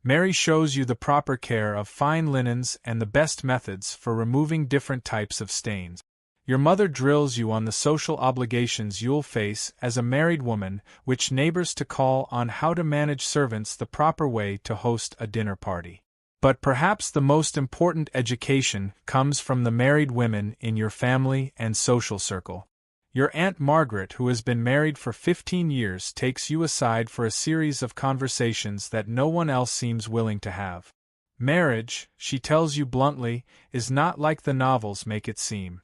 [SPEAKER 1] Mary shows you the proper care of fine linens and the best methods for removing different types of stains. Your mother drills you on the social obligations you'll face as a married woman, which neighbors to call on, how to manage servants, the proper way to host a dinner party. But perhaps the most important education comes from the married women in your family and social circle. Your Aunt Margaret, who has been married for 15 years, takes you aside for a series of conversations that no one else seems willing to have. Marriage, she tells you bluntly, is not like the novels make it seem.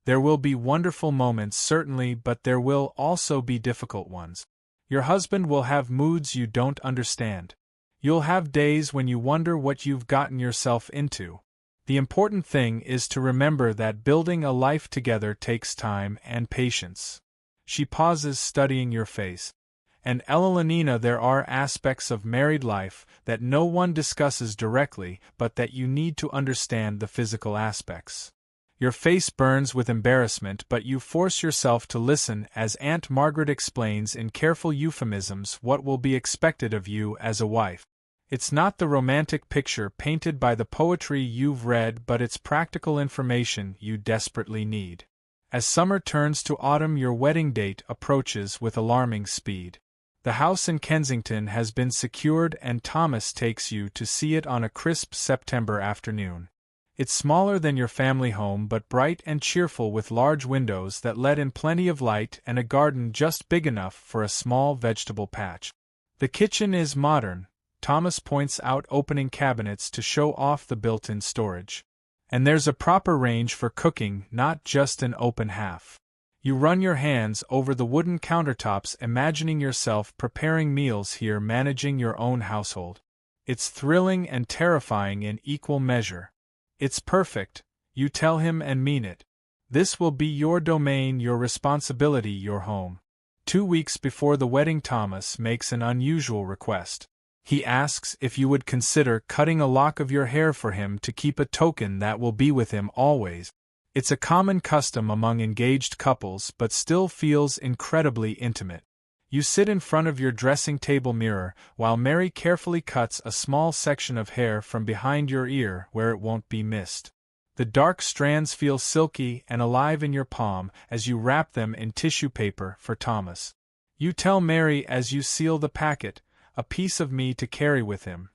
[SPEAKER 1] There will be wonderful moments, certainly, but there will also be difficult ones. Your husband will have moods you don't understand. You'll have days when you wonder what you've gotten yourself into. The important thing is to remember that building a life together takes time and patience. She pauses, studying your face. And Evelina, there are aspects of married life that no one discusses directly, but that you need to understand the physical aspects. Your face burns with embarrassment, but you force yourself to listen as Aunt Margaret explains in careful euphemisms what will be expected of you as a wife. It's not the romantic picture painted by the poetry you've read, but it's practical information you desperately need. As summer turns to autumn, your wedding date approaches with alarming speed. The house in Kensington has been secured, and Thomas takes you to see it on a crisp September afternoon. It's smaller than your family home, but bright and cheerful, with large windows that let in plenty of light and a garden just big enough for a small vegetable patch. The kitchen is modern, Thomas points out, opening cabinets to show off the built-in storage. And there's a proper range for cooking, not just an open half. You run your hands over the wooden countertops, imagining yourself preparing meals here, managing your own household. It's thrilling and terrifying in equal measure. It's perfect, you tell him, and mean it. This will be your domain, your responsibility, your home. 2 weeks before the wedding, Thomas makes an unusual request. He asks if you would consider cutting a lock of your hair for him to keep a token that will be with him always. It's a common custom among engaged couples, but still feels incredibly intimate. You sit in front of your dressing table mirror while Mary carefully cuts a small section of hair from behind your ear where it won't be missed. The dark strands feel silky and alive in your palm as you wrap them in tissue paper for Thomas. You tell Mary as you seal the packet, "A piece of me to carry with him."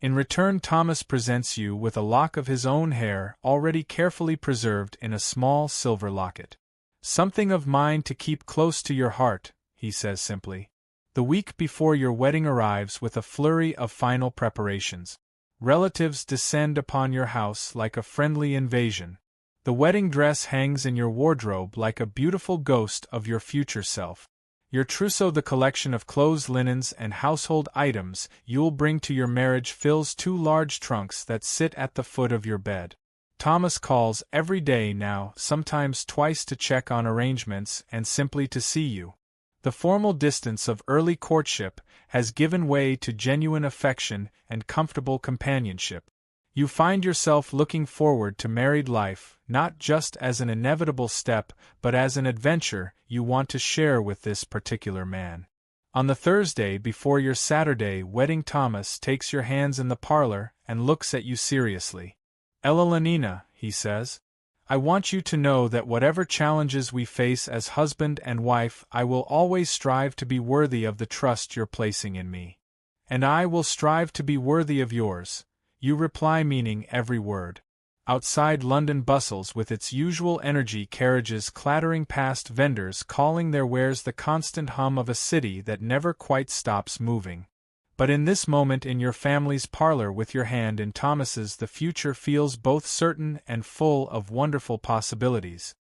[SPEAKER 1] In return, Thomas presents you with a lock of his own hair, already carefully preserved in a small silver locket. "Something of mine to keep close to your heart," he says simply. The week before your wedding arrives with a flurry of final preparations. Relatives descend upon your house like a friendly invasion. The wedding dress hangs in your wardrobe like a beautiful ghost of your future self. Your trousseau, the collection of clothes, linens, and household items you'll bring to your marriage, fills 2 large trunks that sit at the foot of your bed. Thomas calls every day now, sometimes twice, to check on arrangements and simply to see you. The formal distance of early courtship has given way to genuine affection and comfortable companionship. You find yourself looking forward to married life, not just as an inevitable step, but as an adventure you want to share with this particular man. On the Thursday before your Saturday wedding, Thomas takes your hands in the parlor and looks at you seriously. "Evelina," he says, "I want you to know that whatever challenges we face as husband and wife, I will always strive to be worthy of the trust you're placing in me. And I will strive to be worthy of yours." You reply, meaning every word. Outside, London bustles with its usual energy, carriages clattering past, vendors calling their wares, the constant hum of a city that never quite stops moving. But in this moment in your family's parlor with your hand in Thomas's, the future feels both certain and full of wonderful possibilities.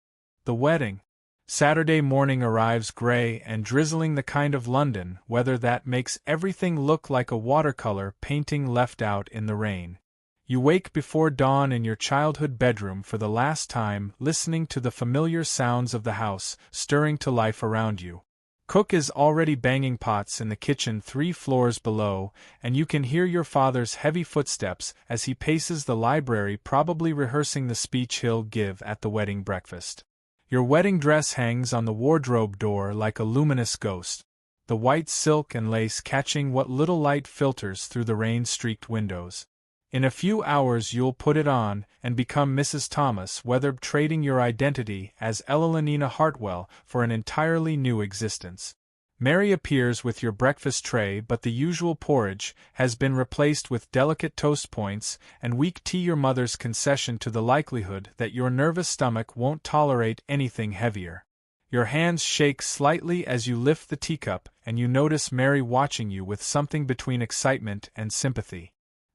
[SPEAKER 1] The wedding. Saturday morning arrives, gray and drizzling, the kind of London weather that makes everything look like a watercolor painting left out in the rain. You wake before dawn in your childhood bedroom for the last time, listening to the familiar sounds of the house stirring to life around you. Cook is already banging pots in the kitchen 3 floors below, and you can hear your father's heavy footsteps as he paces the library, probably rehearsing the speech he'll give at the wedding breakfast. Your wedding dress hangs on the wardrobe door like a luminous ghost, the white silk and lace catching what little light filters through the rain-streaked windows. In a few hours you'll put it on and become Mrs. Thomas Wetherbe, trading your identity as Evelina Hartwell for an entirely new existence. Mary appears with your breakfast tray, but the usual porridge has been replaced with delicate toast points and weak tea, your mother's concession to the likelihood that your nervous stomach won't tolerate anything heavier. Your hands shake slightly as you lift the teacup, and you notice Mary watching you with something between excitement and sympathy.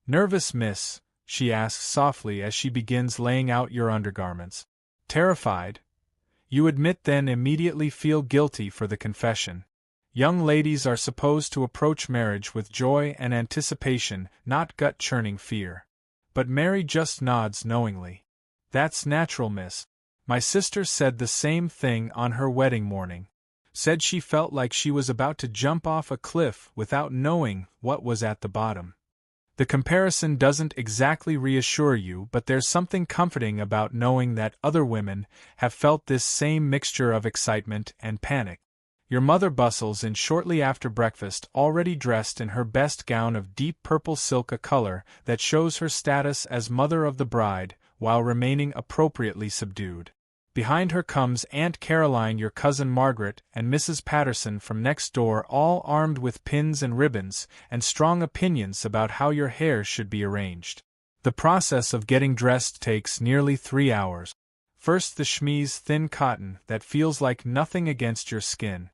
[SPEAKER 1] "Nervous, miss?" she asks softly as she begins laying out your undergarments. "Terrified?" You admit, then immediately feel guilty for the confession. Young ladies are supposed to approach marriage with joy and anticipation, not gut-churning fear. But Mary just nods knowingly. "That's natural, miss. My sister said the same thing on her wedding morning. Said she felt like she was about to jump off a cliff without knowing what was at the bottom." The comparison doesn't exactly reassure you, but there's something comforting about knowing that other women have felt this same mixture of excitement and panic. Your mother bustles in shortly after breakfast, already dressed in her best gown of deep purple silk, a color that shows her status as mother of the bride, while remaining appropriately subdued. Behind her comes Aunt Caroline, your cousin Margaret, and Mrs. Patterson from next door, all armed with pins and ribbons, and strong opinions about how your hair should be arranged. The process of getting dressed takes nearly 3 hours. First the chemise, thin cotton that feels like nothing against your skin.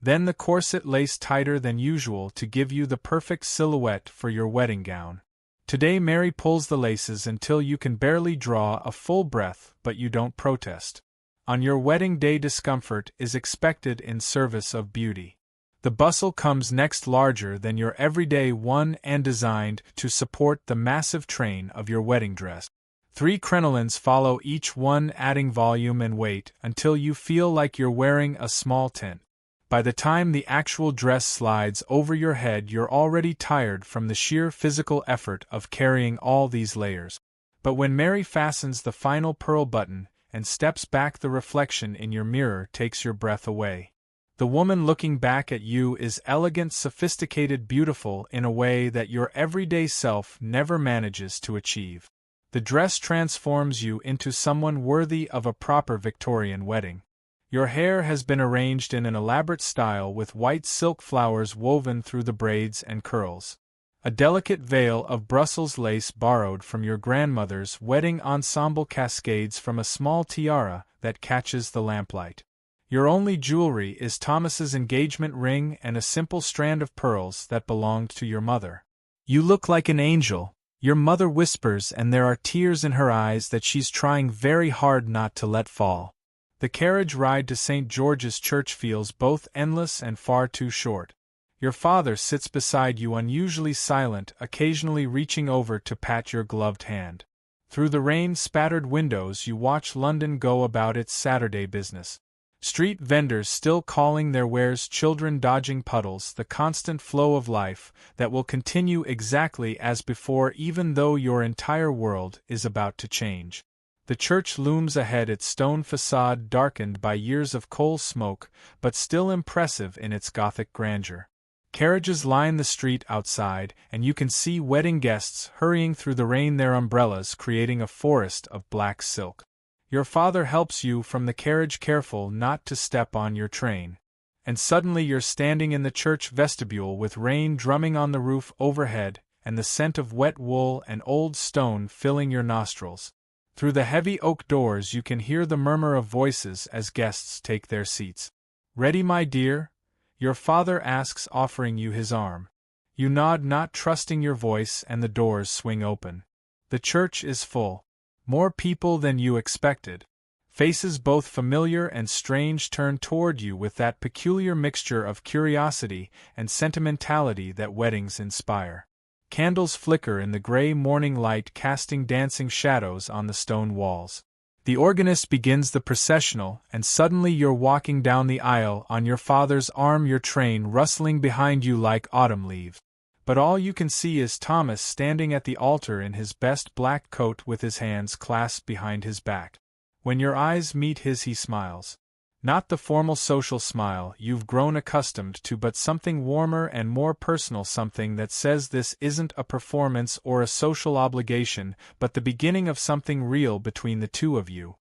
[SPEAKER 1] Then the corset, laced tighter than usual to give you the perfect silhouette for your wedding gown. Today Mary pulls the laces until you can barely draw a full breath, but you don't protest. On your wedding day, discomfort is expected in service of beauty. The bustle comes next, larger than your everyday one and designed to support the massive train of your wedding dress. 3 crinolines follow, each one adding volume and weight until you feel like you're wearing a small tent. By the time the actual dress slides over your head, you're already tired from the sheer physical effort of carrying all these layers. But when Mary fastens the final pearl button and steps back, the reflection in your mirror takes your breath away. The woman looking back at you is elegant, sophisticated, beautiful in a way that your everyday self never manages to achieve. The dress transforms you into someone worthy of a proper Victorian wedding. Your hair has been arranged in an elaborate style with white silk flowers woven through the braids and curls. A delicate veil of Brussels lace borrowed from your grandmother's wedding ensemble cascades from a small tiara that catches the lamplight. Your only jewelry is Thomas's engagement ring and a simple strand of pearls that belonged to your mother. "You look like an angel," your mother whispers, and there are tears in her eyes that she's trying very hard not to let fall. The carriage ride to St. George's Church feels both endless and far too short. Your father sits beside you, unusually silent, occasionally reaching over to pat your gloved hand. Through the rain-spattered windows you watch London go about its Saturday business. Street vendors still calling their wares, children dodging puddles, the constant flow of life that will continue exactly as before even though your entire world is about to change. The church looms ahead, its stone facade darkened by years of coal smoke, but still impressive in its Gothic grandeur. Carriages line the street outside, and you can see wedding guests hurrying through the rain, their umbrellas creating a forest of black silk. Your father helps you from the carriage, careful not to step on your train. And suddenly you're standing in the church vestibule with rain drumming on the roof overhead, and the scent of wet wool and old stone filling your nostrils. Through the heavy oak doors you can hear the murmur of voices as guests take their seats. "Ready, my dear?" your father asks, offering you his arm. You nod, not trusting your voice, and the doors swing open. The church is full. More people than you expected. Faces both familiar and strange turn toward you with that peculiar mixture of curiosity and sentimentality that weddings inspire. Candles flicker in the gray morning light, casting dancing shadows on the stone walls. The organist begins the processional, and suddenly you're walking down the aisle on your father's arm, your train rustling behind you like autumn leaves. But all you can see is Thomas standing at the altar in his best black coat with his hands clasped behind his back. When your eyes meet his, he smiles. Not the formal social smile you've grown accustomed to, but something warmer and more personal, something that says this isn't a performance or a social obligation, but the beginning of something real between the two of you.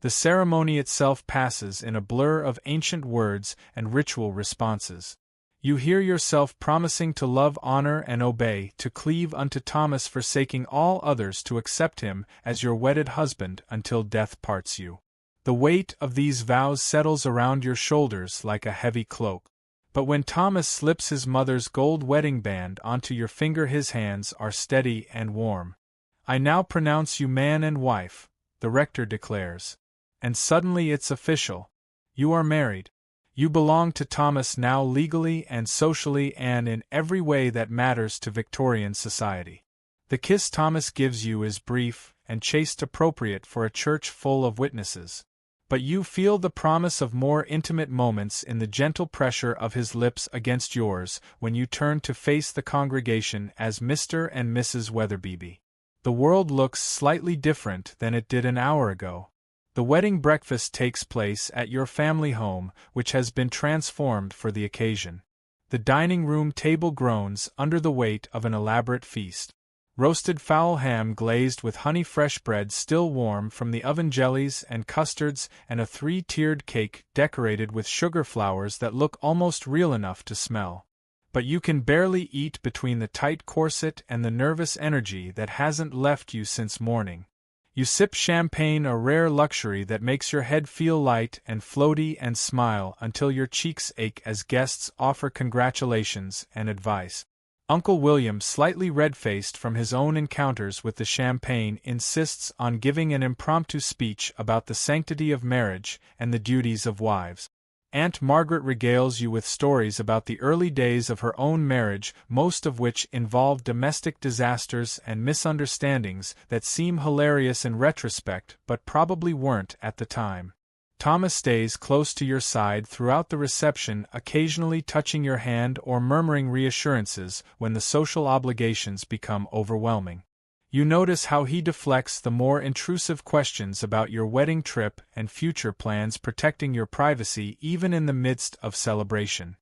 [SPEAKER 1] The ceremony itself passes in a blur of ancient words and ritual responses. You hear yourself promising to love, honor, and obey, to cleave unto Thomas, forsaking all others, to accept him as your wedded husband until death parts you. The weight of these vows settles around your shoulders like a heavy cloak. But when Thomas slips his mother's gold wedding band onto your finger, his hands are steady and warm. "I now pronounce you man and wife," the rector declares. And suddenly it's official. You are married. You belong to Thomas now, legally and socially and in every way that matters to Victorian society. The kiss Thomas gives you is brief and chaste, appropriate for a church full of witnesses. But you feel the promise of more intimate moments in the gentle pressure of his lips against yours when you turn to face the congregation as Mr. and Mrs. Weatherby. The world looks slightly different than it did an hour ago. The wedding breakfast takes place at your family home, which has been transformed for the occasion. The dining room table groans under the weight of an elaborate feast. Roasted fowl, ham glazed with honey, fresh bread still warm from the oven, jellies and custards, and a three-tiered cake decorated with sugar flowers that look almost real enough to smell. But you can barely eat between the tight corset and the nervous energy that hasn't left you since morning. You sip champagne, a rare luxury that makes your head feel light and floaty, and smile until your cheeks ache as guests offer congratulations and advice. Uncle William, slightly red-faced from his own encounters with the champagne, insists on giving an impromptu speech about the sanctity of marriage and the duties of wives. Aunt Margaret regales you with stories about the early days of her own marriage, most of which involve domestic disasters and misunderstandings that seem hilarious in retrospect but probably weren't at the time. Thomas stays close to your side throughout the reception, occasionally touching your hand or murmuring reassurances when the social obligations become overwhelming. You notice how he deflects the more intrusive questions about your wedding trip and future plans, protecting your privacy even in the midst of celebration.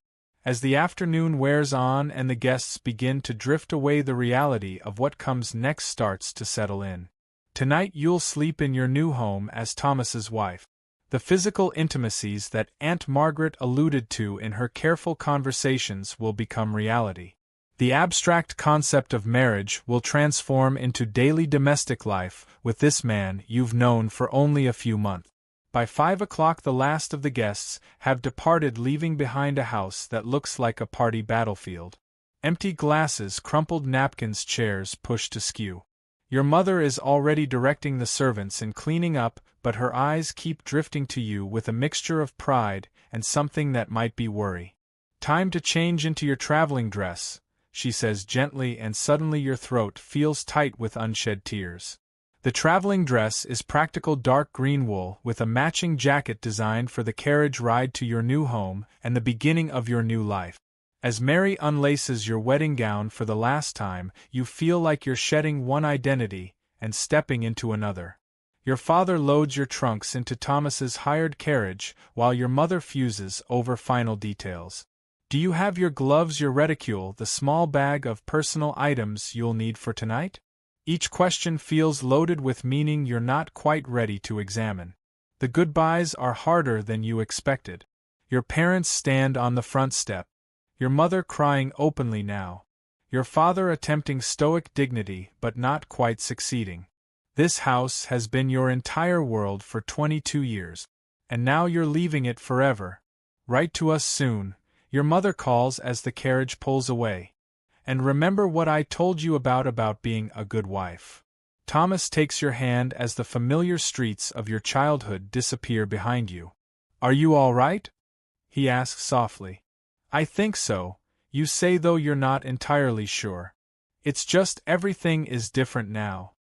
[SPEAKER 1] As the afternoon wears on and the guests begin to drift away, the reality of what comes next starts to settle in. Tonight you'll sleep in your new home as Thomas's wife. The physical intimacies that Aunt Margaret alluded to in her careful conversations will become reality. The abstract concept of marriage will transform into daily domestic life with this man you've known for only a few months. By 5 o'clock the last of the guests have departed, leaving behind a house that looks like a party battlefield. Empty glasses, crumpled napkins, chairs pushed askew. Your mother is already directing the servants in cleaning up, but her eyes keep drifting to you with a mixture of pride and something that might be worry. "Time to change into your traveling dress," she says gently, and suddenly your throat feels tight with unshed tears. The traveling dress is practical dark green wool with a matching jacket designed for the carriage ride to your new home and the beginning of your new life. As Mary unlaces your wedding gown for the last time, you feel like you're shedding one identity and stepping into another. Your father loads your trunks into Thomas's hired carriage while your mother fuses over final details. Do you have your gloves, your reticule, the small bag of personal items you'll need for tonight? Each question feels loaded with meaning you're not quite ready to examine. The goodbyes are harder than you expected. Your parents stand on the front step. Your mother crying openly now. Your father attempting stoic dignity but not quite succeeding. This house has been your entire world for 22 years. And now you're leaving it forever. Write to us soon, your mother calls as the carriage pulls away. And remember what I told you about being a good wife. Thomas takes your hand as the familiar streets of your childhood disappear behind you. Are you all right? He asks softly. I think so, you say, though you're not entirely sure. It's just everything is different now.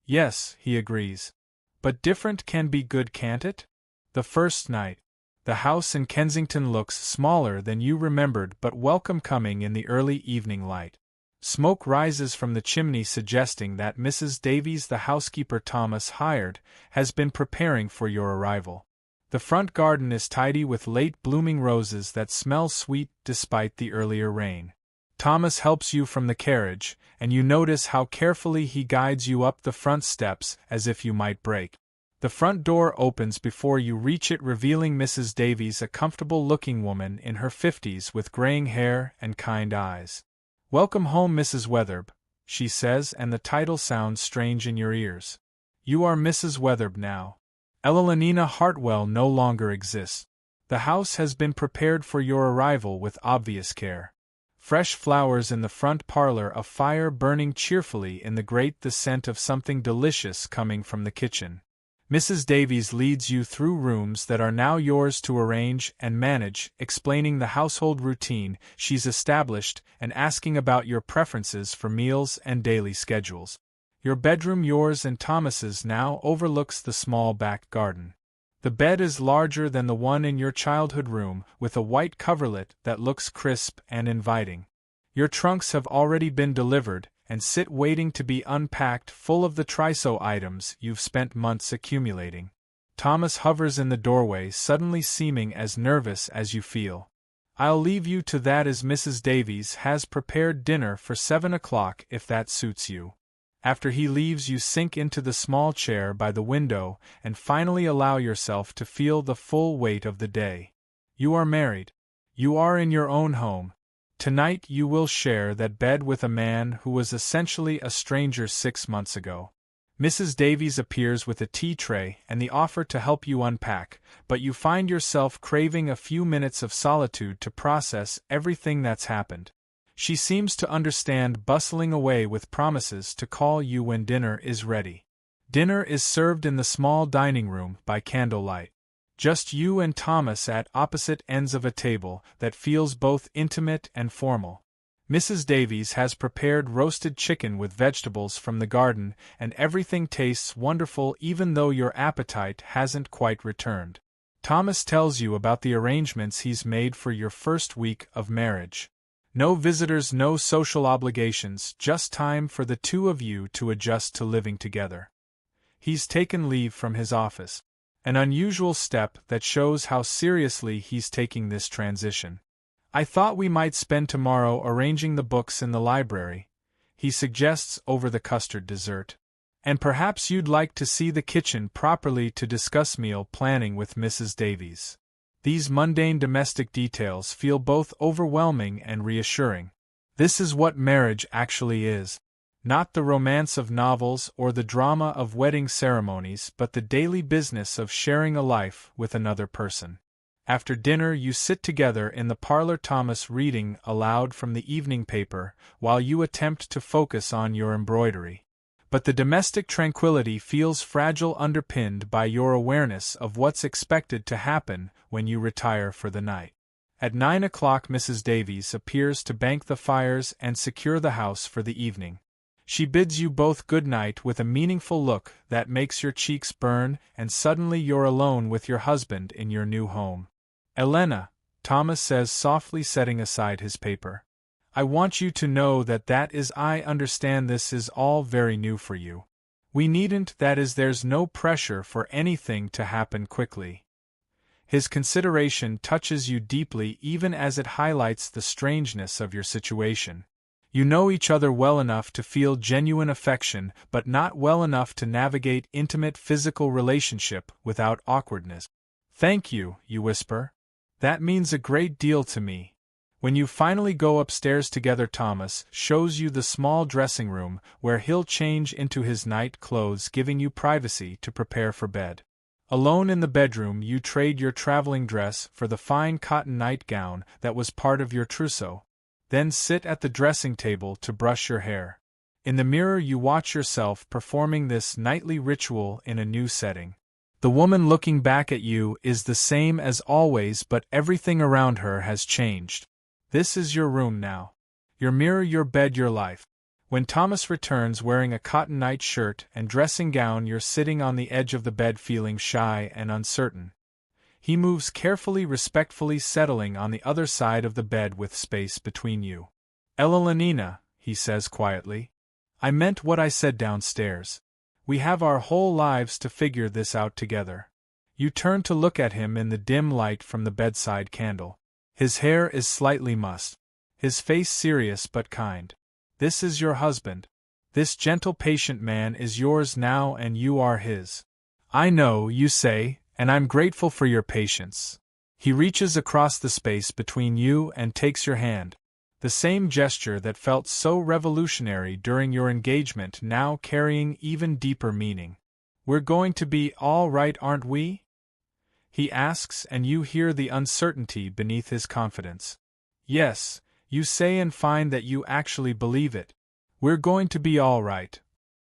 [SPEAKER 1] Yes, he agrees. But different can be good, can't it? The first night. The house in Kensington looks smaller than you remembered but welcome coming in the early evening light. Smoke rises from the chimney suggesting that Mrs. Davies, the housekeeper Thomas hired, has been preparing for your arrival. The front garden is tidy with late blooming roses that smell sweet despite the earlier rain. Thomas helps you from the carriage, and you notice how carefully he guides you up the front steps as if you might break. The front door opens before you reach it, revealing Mrs. Davies, a comfortable-looking woman in her 50s with graying hair and kind eyes. Welcome home, Mrs. Wetherbe, she says, and the title sounds strange in your ears. You are Mrs. Wetherbe now. Evelina Hartwell no longer exists. The house has been prepared for your arrival with obvious care. Fresh flowers in the front parlor, a fire burning cheerfully in the grate, the scent of something delicious coming from the kitchen. Mrs. Davies leads you through rooms that are now yours to arrange and manage, explaining the household routine she's established and asking about your preferences for meals and daily schedules. Your bedroom, yours and Thomas's now, overlooks the small back garden. The bed is larger than the one in your childhood room, with a white coverlet that looks crisp and inviting. Your trunks have already been delivered and sit waiting to be unpacked, full of the trousseau items you've spent months accumulating. Thomas hovers in the doorway, suddenly seeming as nervous as you feel. I'll leave you to that, as Mrs. Davies has prepared dinner for 7 o'clock if that suits you. After he leaves, you sink into the small chair by the window and finally allow yourself to feel the full weight of the day. You are married. You are in your own home. Tonight you will share that bed with a man who was essentially a stranger 6 months ago. Mrs. Davies appears with a tea tray and the offer to help you unpack, but you find yourself craving a few minutes of solitude to process everything that's happened. She seems to understand, bustling away with promises to call you when dinner is ready. Dinner is served in the small dining room by candlelight. Just you and Thomas at opposite ends of a table that feels both intimate and formal. Mrs. Davies has prepared roasted chicken with vegetables from the garden, and everything tastes wonderful even though your appetite hasn't quite returned. Thomas tells you about the arrangements he's made for your first week of marriage. No visitors, no social obligations, just time for the two of you to adjust to living together. He's taken leave from his office. An unusual step that shows how seriously he's taking this transition. I thought we might spend tomorrow arranging the books in the library, he suggests over the custard dessert. And perhaps you'd like to see the kitchen properly to discuss meal planning with Mrs. Davies. These mundane domestic details feel both overwhelming and reassuring. This is what marriage actually is. Not the romance of novels or the drama of wedding ceremonies, but the daily business of sharing a life with another person. After dinner you sit together in the parlor, Thomas reading aloud from the evening paper while you attempt to focus on your embroidery. But the domestic tranquility feels fragile, underpinned by your awareness of what's expected to happen when you retire for the night. At 9 o'clock Mrs. Davies appears to bank the fires and secure the house for the evening. She bids you both good night with a meaningful look that makes your cheeks burn, and suddenly you're alone with your husband in your new home. Elena, Thomas says softly, setting aside his paper. I want you to know I understand this is all very new for you. We needn't, there's no pressure for anything to happen quickly. His consideration touches you deeply even as it highlights the strangeness of your situation. You know each other well enough to feel genuine affection, but not well enough to navigate intimate physical relationship without awkwardness. Thank you, you whisper. That means a great deal to me. When you finally go upstairs together, Thomas shows you the small dressing room where he'll change into his night clothes, giving you privacy to prepare for bed. Alone in the bedroom, you trade your traveling dress for the fine cotton nightgown that was part of your trousseau. Then sit at the dressing table to brush your hair. In the mirror you watch yourself performing this nightly ritual in a new setting. The woman looking back at you is the same as always, but everything around her has changed. This is your room now. Your mirror, your bed, your life. When Thomas returns wearing a cotton night shirt and dressing gown, you're sitting on the edge of the bed feeling shy and uncertain. He moves carefully, respectfully, settling on the other side of the bed with space between you. Elenina, he says quietly. I meant what I said downstairs. We have our whole lives to figure this out together. You turn to look at him in the dim light from the bedside candle. His hair is slightly mussed. His face serious but kind. This is your husband. This gentle, patient man is yours now, and you are his. I know, you say, and I'm grateful for your patience. He reaches across the space between you and takes your hand. The same gesture that felt so revolutionary during your engagement now carrying even deeper meaning. We're going to be all right, aren't we? He asks, and you hear the uncertainty beneath his confidence. Yes, you say, and find that you actually believe it. We're going to be all right.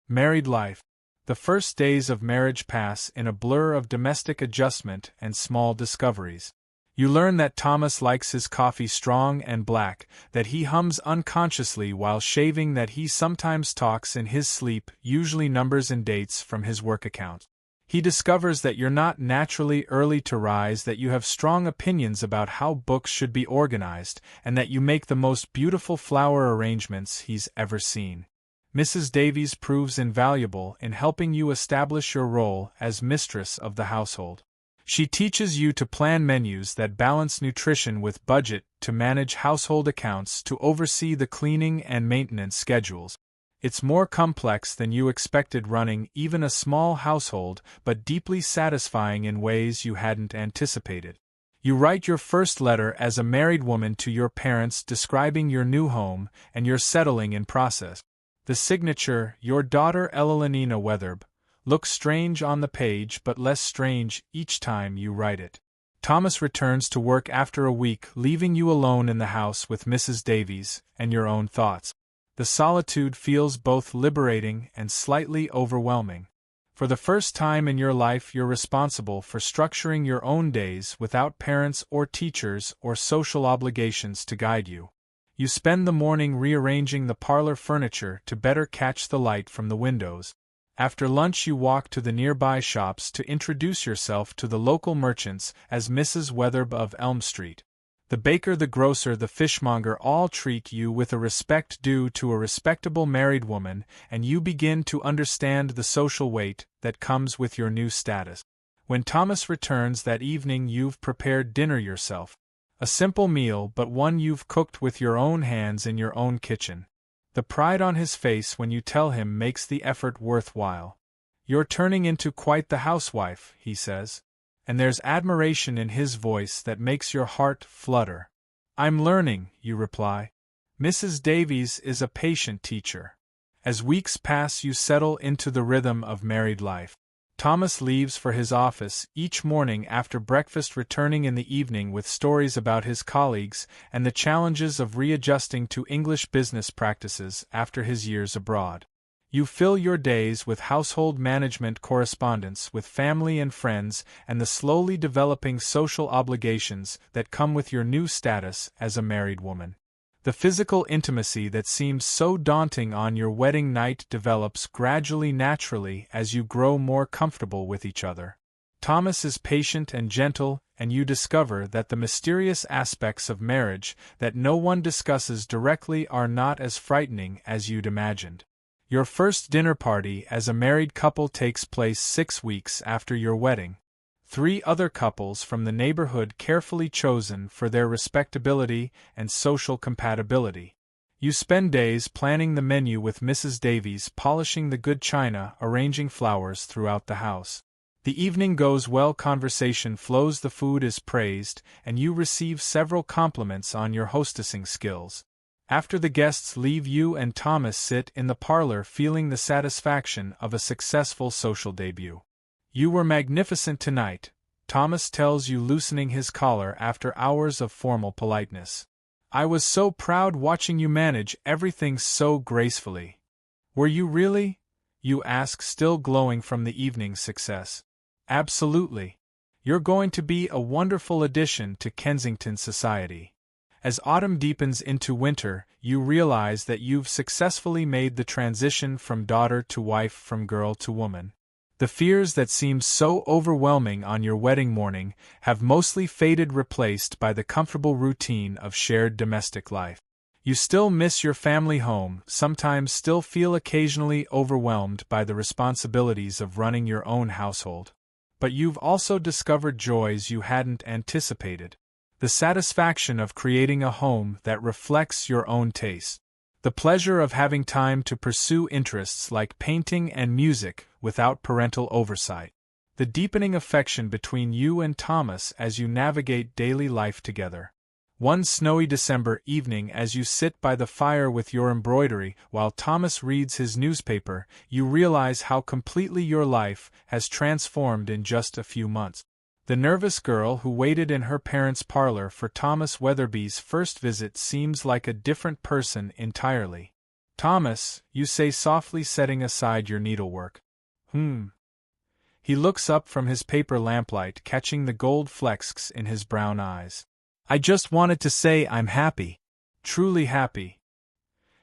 [SPEAKER 1] Married life. The first days of marriage pass in a blur of domestic adjustment and small discoveries. You learn that Thomas likes his coffee strong and black, that he hums unconsciously while shaving, that he sometimes talks in his sleep, usually numbers and dates from his work account. He discovers that you're not naturally early to rise, that you have strong opinions about how books should be organized, and that you make the most beautiful flower arrangements he's ever seen. Mrs. Davies proves invaluable in helping you establish your role as mistress of the household. She teaches you to plan menus that balance nutrition with budget, to manage household accounts, to oversee the cleaning and maintenance schedules. It's more complex than you expected, running even a small household, but deeply satisfying in ways you hadn't anticipated. You write your first letter as a married woman to your parents describing your new home and your settling in process. The signature, your daughter Elenina Wetherb, looks strange on the page, but less strange each time you write it. Thomas returns to work after a week, leaving you alone in the house with Mrs. Davies and your own thoughts. The solitude feels both liberating and slightly overwhelming. For the first time in your life, you're responsible for structuring your own days without parents or teachers or social obligations to guide you. You spend the morning rearranging the parlor furniture to better catch the light from the windows. After lunch, you walk to the nearby shops to introduce yourself to the local merchants as Mrs. Wetherb of Elm Street. The baker, the grocer, the fishmonger all treat you with a respect due to a respectable married woman, and you begin to understand the social weight that comes with your new status. When Thomas returns that evening, you've prepared dinner yourself. A simple meal, but one you've cooked with your own hands in your own kitchen. The pride on his face when you tell him makes the effort worthwhile. You're turning into quite the housewife, he says. And there's admiration in his voice that makes your heart flutter. I'm learning, you reply. Mrs. Davies is a patient teacher. As weeks pass, you settle into the rhythm of married life. Thomas leaves for his office each morning after breakfast, returning in the evening with stories about his colleagues and the challenges of readjusting to English business practices after his years abroad. You fill your days with household management, correspondence with family and friends, and the slowly developing social obligations that come with your new status as a married woman. The physical intimacy that seems so daunting on your wedding night develops gradually naturally as you grow more comfortable with each other. Thomas is patient and gentle, and you discover that the mysterious aspects of marriage that no one discusses directly are not as frightening as you'd imagined. Your first dinner party as a married couple takes place 6 weeks after your wedding. 3 other couples from the neighborhood carefully chosen for their respectability and social compatibility. You spend days planning the menu with Mrs. Davies, polishing the good china, arranging flowers throughout the house. The evening goes well, conversation flows, the food is praised, and you receive several compliments on your hostessing skills. After the guests leave, you and Thomas sit in the parlor feeling the satisfaction of a successful social debut. "You were magnificent tonight," Thomas tells you, loosening his collar after hours of formal politeness. "I was so proud watching you manage everything so gracefully." "Were you really?" you ask, still glowing from the evening's success. "Absolutely. You're going to be a wonderful addition to Kensington society." As autumn deepens into winter, you realize that you've successfully made the transition from daughter to wife, from girl to woman. The fears that seemed so overwhelming on your wedding morning have mostly faded, replaced by the comfortable routine of shared domestic life. You still miss your family home, sometimes still feel occasionally overwhelmed by the responsibilities of running your own household. But you've also discovered joys you hadn't anticipated. The satisfaction of creating a home that reflects your own taste. The pleasure of having time to pursue interests like painting and music without parental oversight. The deepening affection between you and Thomas as you navigate daily life together. One snowy December evening, as you sit by the fire with your embroidery while Thomas reads his newspaper, you realize how completely your life has transformed in just a few months. The nervous girl who waited in her parents' parlor for Thomas Weatherby's first visit seems like a different person entirely. "Thomas," you say softly, setting aside your needlework. He looks up from his paper lamplight, catching the gold flecks in his brown eyes. "I just wanted to say I'm happy. Truly happy."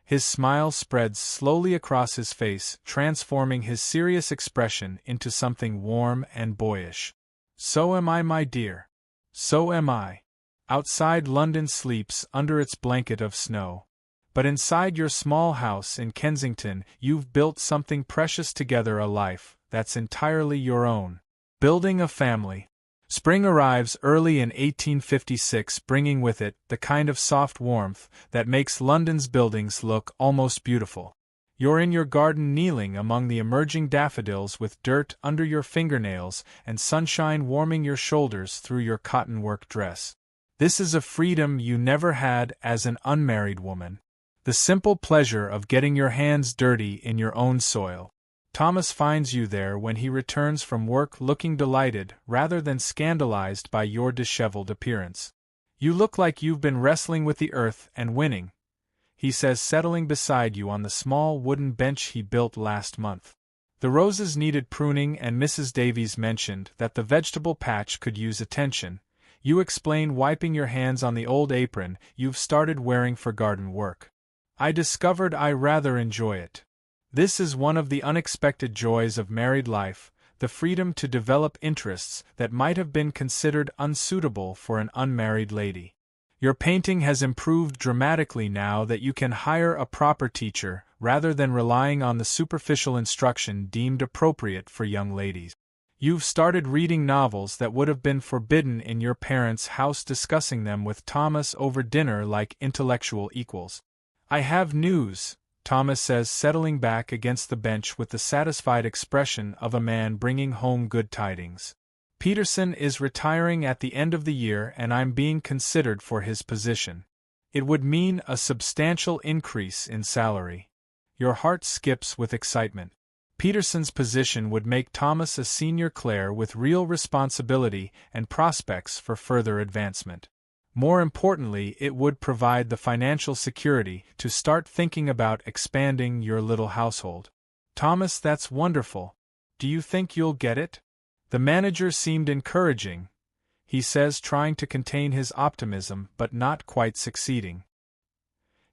[SPEAKER 1] His smile spreads slowly across his face, transforming his serious expression into something warm and boyish. "So am I, my dear. So am I." Outside, London sleeps under its blanket of snow. But inside your small house in Kensington, you've built something precious together, a life that's entirely your own. Building a family. Spring arrives early in 1856, bringing with it the kind of soft warmth that makes London's buildings look almost beautiful. You're in your garden, kneeling among the emerging daffodils, with dirt under your fingernails and sunshine warming your shoulders through your cotton work dress. This is a freedom you never had as an unmarried woman. The simple pleasure of getting your hands dirty in your own soil. Thomas finds you there when he returns from work, looking delighted rather than scandalized by your disheveled appearance. "You look like you've been wrestling with the earth and winning," he says, settling beside you on the small wooden bench he built last month. The roses needed pruning, and Mrs. Davies mentioned that the vegetable patch could use attention. You explain, wiping your hands on the old apron you've started wearing for garden work. "I discovered I rather enjoy it. This is one of the unexpected joys of married life, the freedom to develop interests that might have been considered unsuitable for an unmarried lady. Your painting has improved dramatically now that you can hire a proper teacher, rather than relying on the superficial instruction deemed appropriate for young ladies. You've started reading novels that would have been forbidden in your parents' house, discussing them with Thomas over dinner like intellectual equals. "I have news," Thomas says, settling back against the bench with the satisfied expression of a man bringing home good tidings. "Peterson is retiring at the end of the year, and I'm being considered for his position. It would mean a substantial increase in salary." Your heart skips with excitement. Peterson's position would make Thomas a senior clerk with real responsibility and prospects for further advancement. More importantly, it would provide the financial security to start thinking about expanding your little household. "Thomas, that's wonderful. Do you think you'll get it?" The manager seemed encouraging, he says, trying to contain his optimism but not quite succeeding.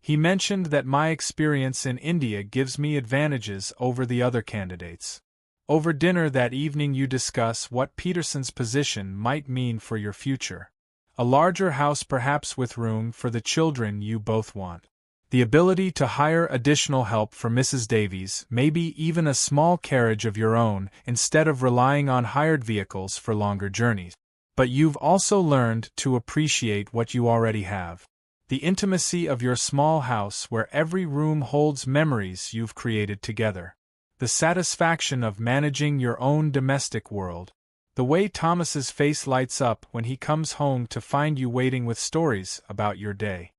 [SPEAKER 1] He mentioned that my experience in India gives me advantages over the other candidates. Over dinner that evening you discuss what Peterson's position might mean for your future. A larger house perhaps with room for the children you both want. The ability to hire additional help for Mrs. Davies, maybe even a small carriage of your own, instead of relying on hired vehicles for longer journeys. But you've also learned to appreciate what you already have. The intimacy of your small house where every room holds memories you've created together. The satisfaction of managing your own domestic world. The way Thomas's face lights up when he comes home to find you waiting with stories about your day.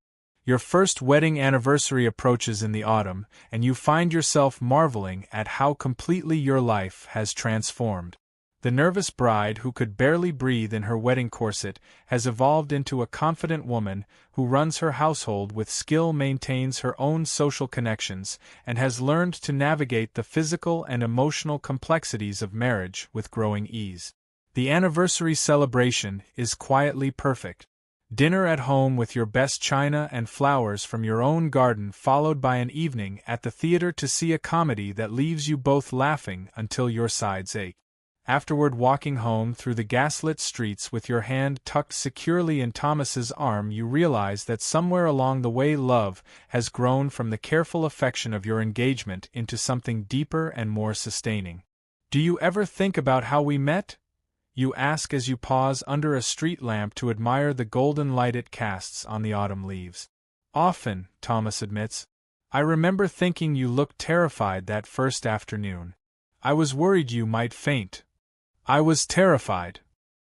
[SPEAKER 1] Your first wedding anniversary approaches in the autumn, and you find yourself marveling at how completely your life has transformed. The nervous bride who could barely breathe in her wedding corset has evolved into a confident woman who runs her household with skill, maintains her own social connections, and has learned to navigate the physical and emotional complexities of marriage with growing ease. The anniversary celebration is quietly perfect. Dinner at home with your best china and flowers from your own garden, followed by an evening at the theater to see a comedy that leaves you both laughing until your sides ache. Afterward, walking home through the gaslit streets with your hand tucked securely in Thomas's arm, you realize that somewhere along the way love has grown from the careful affection of your engagement into something deeper and more sustaining. "Do you ever think about how we met?" you ask as you pause under a street lamp to admire the golden light it casts on the autumn leaves. "Often," Thomas admits. "I remember thinking you looked terrified that first afternoon. I was worried you might faint." "I was terrified."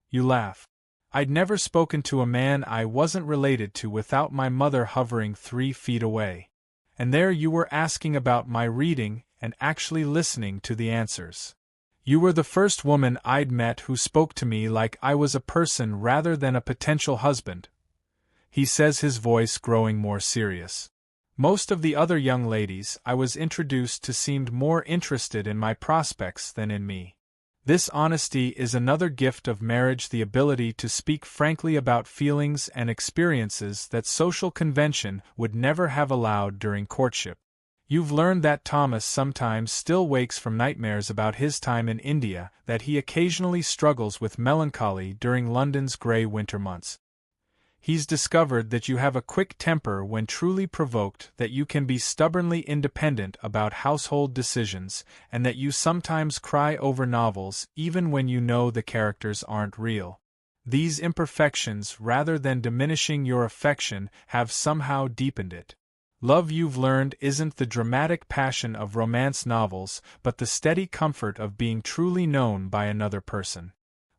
[SPEAKER 1] You laugh. "I'd never spoken to a man I wasn't related to without my mother hovering 3 feet away. And there you were asking about my reading and actually listening to the answers. You were the first woman I'd met who spoke to me like I was a person rather than a potential husband," he says, his voice growing more serious. "Most of the other young ladies I was introduced to seemed more interested in my prospects than in me." This honesty is another gift of marriage, the ability to speak frankly about feelings and experiences that social convention would never have allowed during courtship. You've learned that Thomas sometimes still wakes from nightmares about his time in India, that he occasionally struggles with melancholy during London's grey winter months. He's discovered that you have a quick temper when truly provoked, that you can be stubbornly independent about household decisions, and that you sometimes cry over novels even when you know the characters aren't real. These imperfections, rather than diminishing your affection, have somehow deepened it. Love, you've learned, isn't the dramatic passion of romance novels, but the steady comfort of being truly known by another person.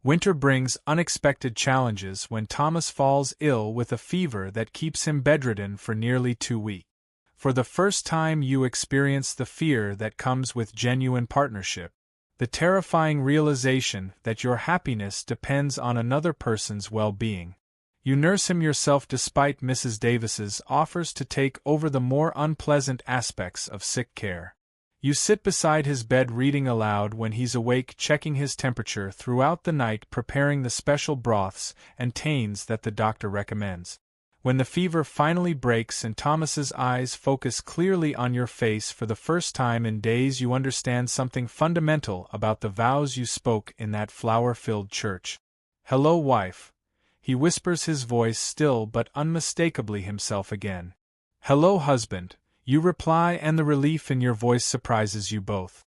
[SPEAKER 1] Winter brings unexpected challenges when Thomas falls ill with a fever that keeps him bedridden for nearly 2 weeks. For the first time you experience the fear that comes with genuine partnership. The terrifying realization that your happiness depends on another person's well-being. You nurse him yourself despite Mrs. Davis's offers to take over the more unpleasant aspects of sick care. You sit beside his bed reading aloud when he's awake, checking his temperature throughout the night, preparing the special broths and tains that the doctor recommends. When the fever finally breaks and Thomas's eyes focus clearly on your face for the first time in days, you understand something fundamental about the vows you spoke in that flower-filled church. "Hello, wife," he whispers, his voice still but unmistakably himself again. "Hello, husband," you reply, and the relief in your voice surprises you both.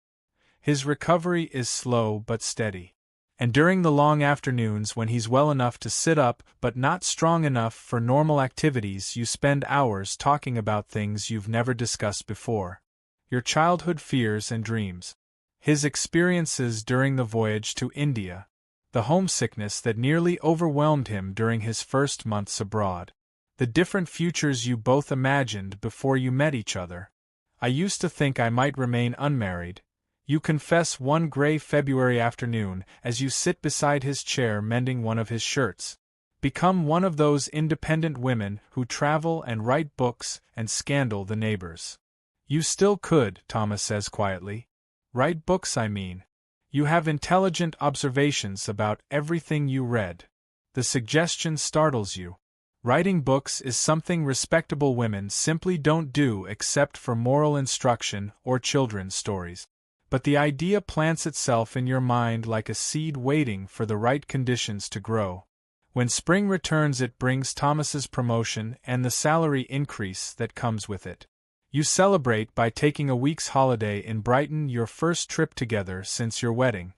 [SPEAKER 1] His recovery is slow but steady. And during the long afternoons when he's well enough to sit up but not strong enough for normal activities, you spend hours talking about things you've never discussed before. Your childhood fears and dreams. His experiences during the voyage to India. The homesickness that nearly overwhelmed him during his first months abroad. The different futures you both imagined before you met each other. "I used to think I might remain unmarried," you confess one gray February afternoon as you sit beside his chair mending one of his shirts. "Become one of those independent women who travel and write books and scandal the neighbors." "You still could," Thomas says quietly. "Write books, I mean. You have intelligent observations about everything you read." The suggestion startles you. Writing books is something respectable women simply don't do except for moral instruction or children's stories. But the idea plants itself in your mind like a seed waiting for the right conditions to grow. When spring returns, it brings Thomas's promotion and the salary increase that comes with it. You celebrate by taking a week's holiday in Brighton, your first trip together since your wedding.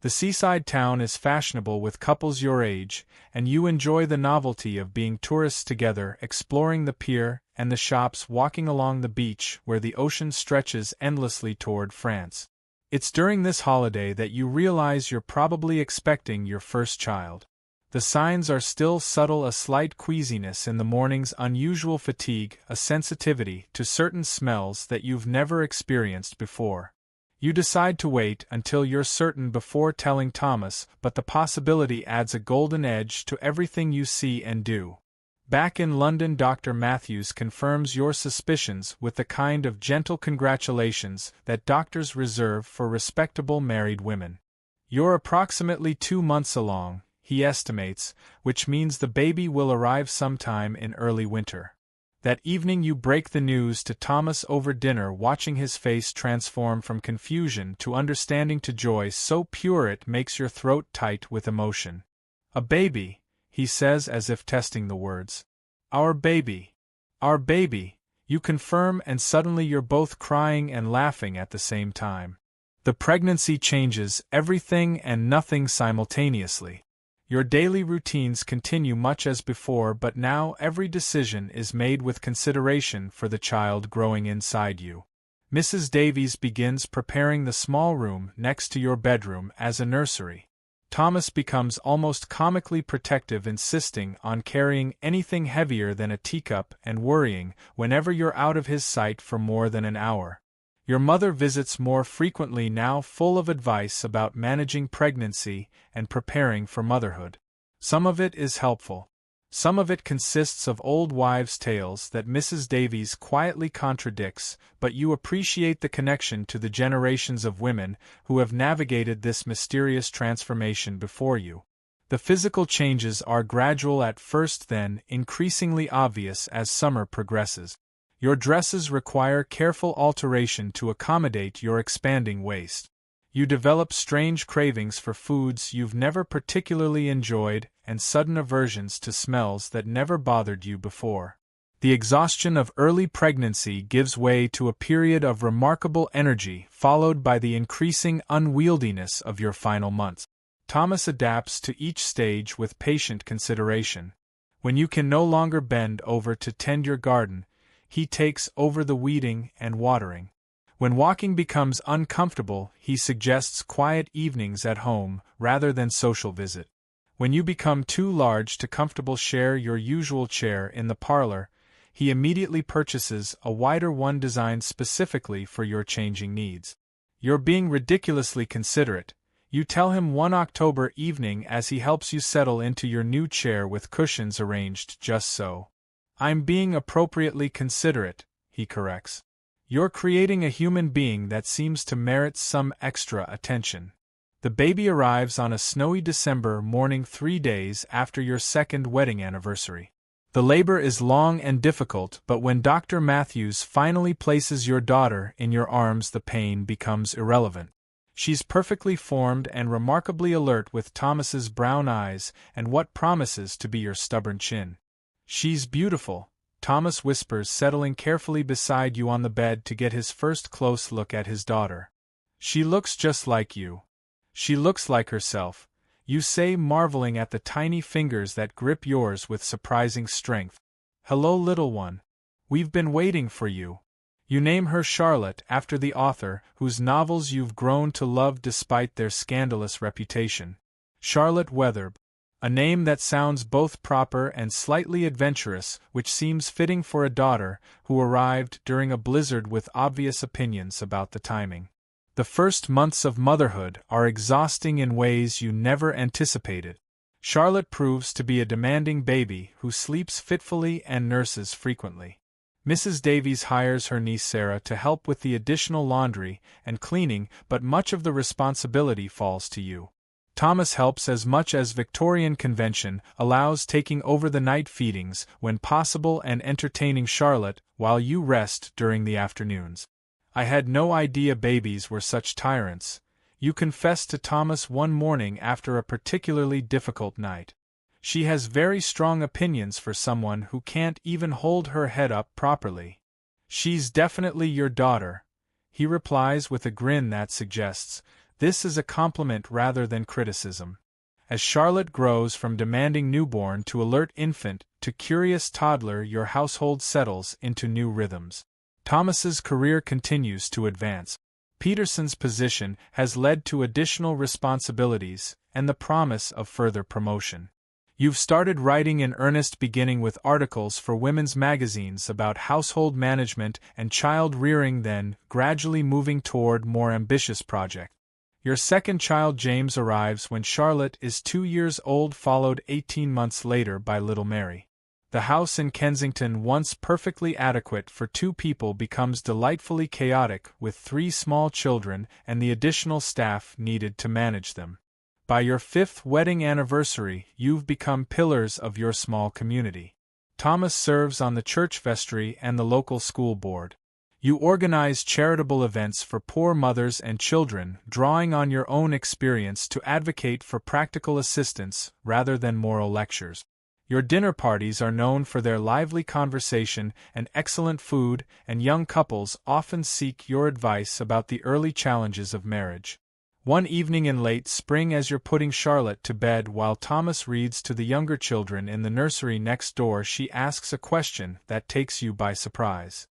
[SPEAKER 1] The seaside town is fashionable with couples your age, and you enjoy the novelty of being tourists together, exploring the pier and the shops, walking along the beach where the ocean stretches endlessly toward France. It's during this holiday that you realize you're probably expecting your first child. The signs are still subtle: a slight queasiness in the mornings, unusual fatigue, a sensitivity to certain smells that you've never experienced before. You decide to wait until you're certain before telling Thomas, but the possibility adds a golden edge to everything you see and do. Back in London, Dr. Matthews confirms your suspicions with the kind of gentle congratulations that doctors reserve for respectable married women. You're approximately 2 months along, he estimates, which means the baby will arrive sometime in early winter. That evening you break the news to Thomas over dinner, watching his face transform from confusion to understanding to joy so pure it makes your throat tight with emotion. "A baby," he says as if testing the words. Our baby, you confirm, and suddenly you're both crying and laughing at the same time. The pregnancy changes everything and nothing simultaneously. Your daily routines continue much as before, but now every decision is made with consideration for the child growing inside you. Mrs. Davies begins preparing the small room next to your bedroom as a nursery. Thomas becomes almost comically protective, insisting on carrying anything heavier than a teacup and worrying whenever you're out of his sight for more than an hour. Your mother visits more frequently now, full of advice about managing pregnancy and preparing for motherhood. Some of it is helpful. Some of it consists of old wives' tales that Mrs. Davies quietly contradicts, but you appreciate the connection to the generations of women who have navigated this mysterious transformation before you. The physical changes are gradual at first, then increasingly obvious as summer progresses. Your dresses require careful alteration to accommodate your expanding waist. You develop strange cravings for foods you've never particularly enjoyed and sudden aversions to smells that never bothered you before. The exhaustion of early pregnancy gives way to a period of remarkable energy, followed by the increasing unwieldiness of your final months. Thomas adapts to each stage with patient consideration. When you can no longer bend over to tend your garden, he takes over the weeding and watering. When walking becomes uncomfortable, he suggests quiet evenings at home rather than social visit. When you become too large to comfortable share your usual chair in the parlor, he immediately purchases a wider one designed specifically for your changing needs. You're being ridiculously considerate, you tell him one October evening as he helps you settle into your new chair with cushions arranged just so. I'm being appropriately considerate, he corrects. You're creating a human being that seems to merit some extra attention. The baby arrives on a snowy December morning 3 days after your second wedding anniversary. The labor is long and difficult, but when Dr. Matthews finally places your daughter in your arms, the pain becomes irrelevant. She's perfectly formed and remarkably alert, with Thomas's brown eyes and what promises to be your stubborn chin. She's beautiful, Thomas whispers, settling carefully beside you on the bed to get his first close look at his daughter. She looks just like you. She looks like herself, you say, marveling at the tiny fingers that grip yours with surprising strength. Hello, little one. We've been waiting for you. You name her Charlotte, after the author whose novels you've grown to love despite their scandalous reputation. Charlotte Wetherbe. A name that sounds both proper and slightly adventurous, which seems fitting for a daughter who arrived during a blizzard with obvious opinions about the timing. The first months of motherhood are exhausting in ways you never anticipated. Charlotte proves to be a demanding baby who sleeps fitfully and nurses frequently. Mrs. Davies hires her niece Sarah to help with the additional laundry and cleaning, but much of the responsibility falls to you. Thomas helps as much as Victorian convention allows, taking over the night feedings when possible and entertaining Charlotte while you rest during the afternoons. I had no idea babies were such tyrants, you confessed to Thomas one morning after a particularly difficult night. She has very strong opinions for someone who can't even hold her head up properly. She's definitely your daughter, he replies with a grin that suggests this is a compliment rather than criticism. As Charlotte grows from demanding newborn to alert infant to curious toddler, your household settles into new rhythms. Thomas's career continues to advance. Peterson's position has led to additional responsibilities and the promise of further promotion. You've started writing in earnest, beginning with articles for women's magazines about household management and child rearing, then gradually moving toward more ambitious projects. Your second child, James, arrives when Charlotte is 2 years old, followed 18 months later by little Mary. The house in Kensington, once perfectly adequate for 2 people, becomes delightfully chaotic with 3 small children and the additional staff needed to manage them. By your 5th wedding anniversary, you've become pillars of your small community. Thomas serves on the church vestry and the local school board. You organize charitable events for poor mothers and children, drawing on your own experience to advocate for practical assistance rather than moral lectures. Your dinner parties are known for their lively conversation and excellent food, and young couples often seek your advice about the early challenges of marriage. One evening in late spring, as you're putting Charlotte to bed while Thomas reads to the younger children in the nursery next door, she asks a question that takes you by surprise.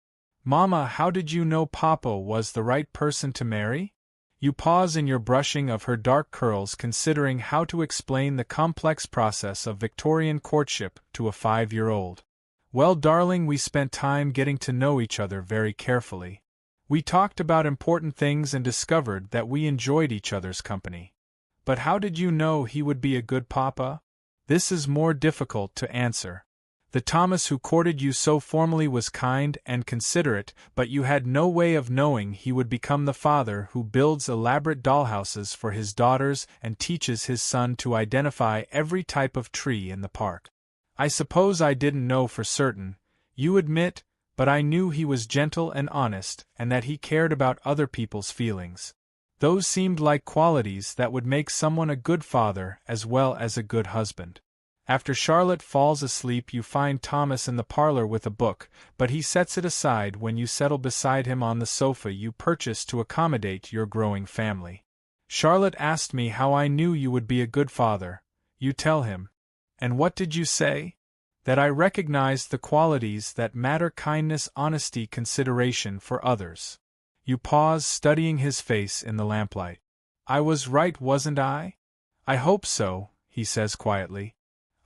[SPEAKER 1] "Mama, how did you know Papa was the right person to marry?" You pause in your brushing of her dark curls, considering how to explain the complex process of Victorian courtship to a 5-year-old. "Well, darling, we spent time getting to know each other very carefully. We talked about important things and discovered that we enjoyed each other's company. But how did you know he would be a good papa?" This is more difficult to answer. The Thomas who courted you so formally was kind and considerate, but you had no way of knowing he would become the father who builds elaborate dollhouses for his daughters and teaches his son to identify every type of tree in the park. "I suppose I didn't know for certain," you admit, "but I knew he was gentle and honest, and that he cared about other people's feelings. Those seemed like qualities that would make someone a good father as well as a good husband." After Charlotte falls asleep, you find Thomas in the parlor with a book, but he sets it aside when you settle beside him on the sofa you purchased to accommodate your growing family. "Charlotte asked me how I knew you would be a good father," you tell him. "And what did you say?" "That I recognized the qualities that matter: kindness, honesty, consideration for others." You pause, studying his face in the lamplight. "I was right, wasn't I?" "I hope so," he says quietly.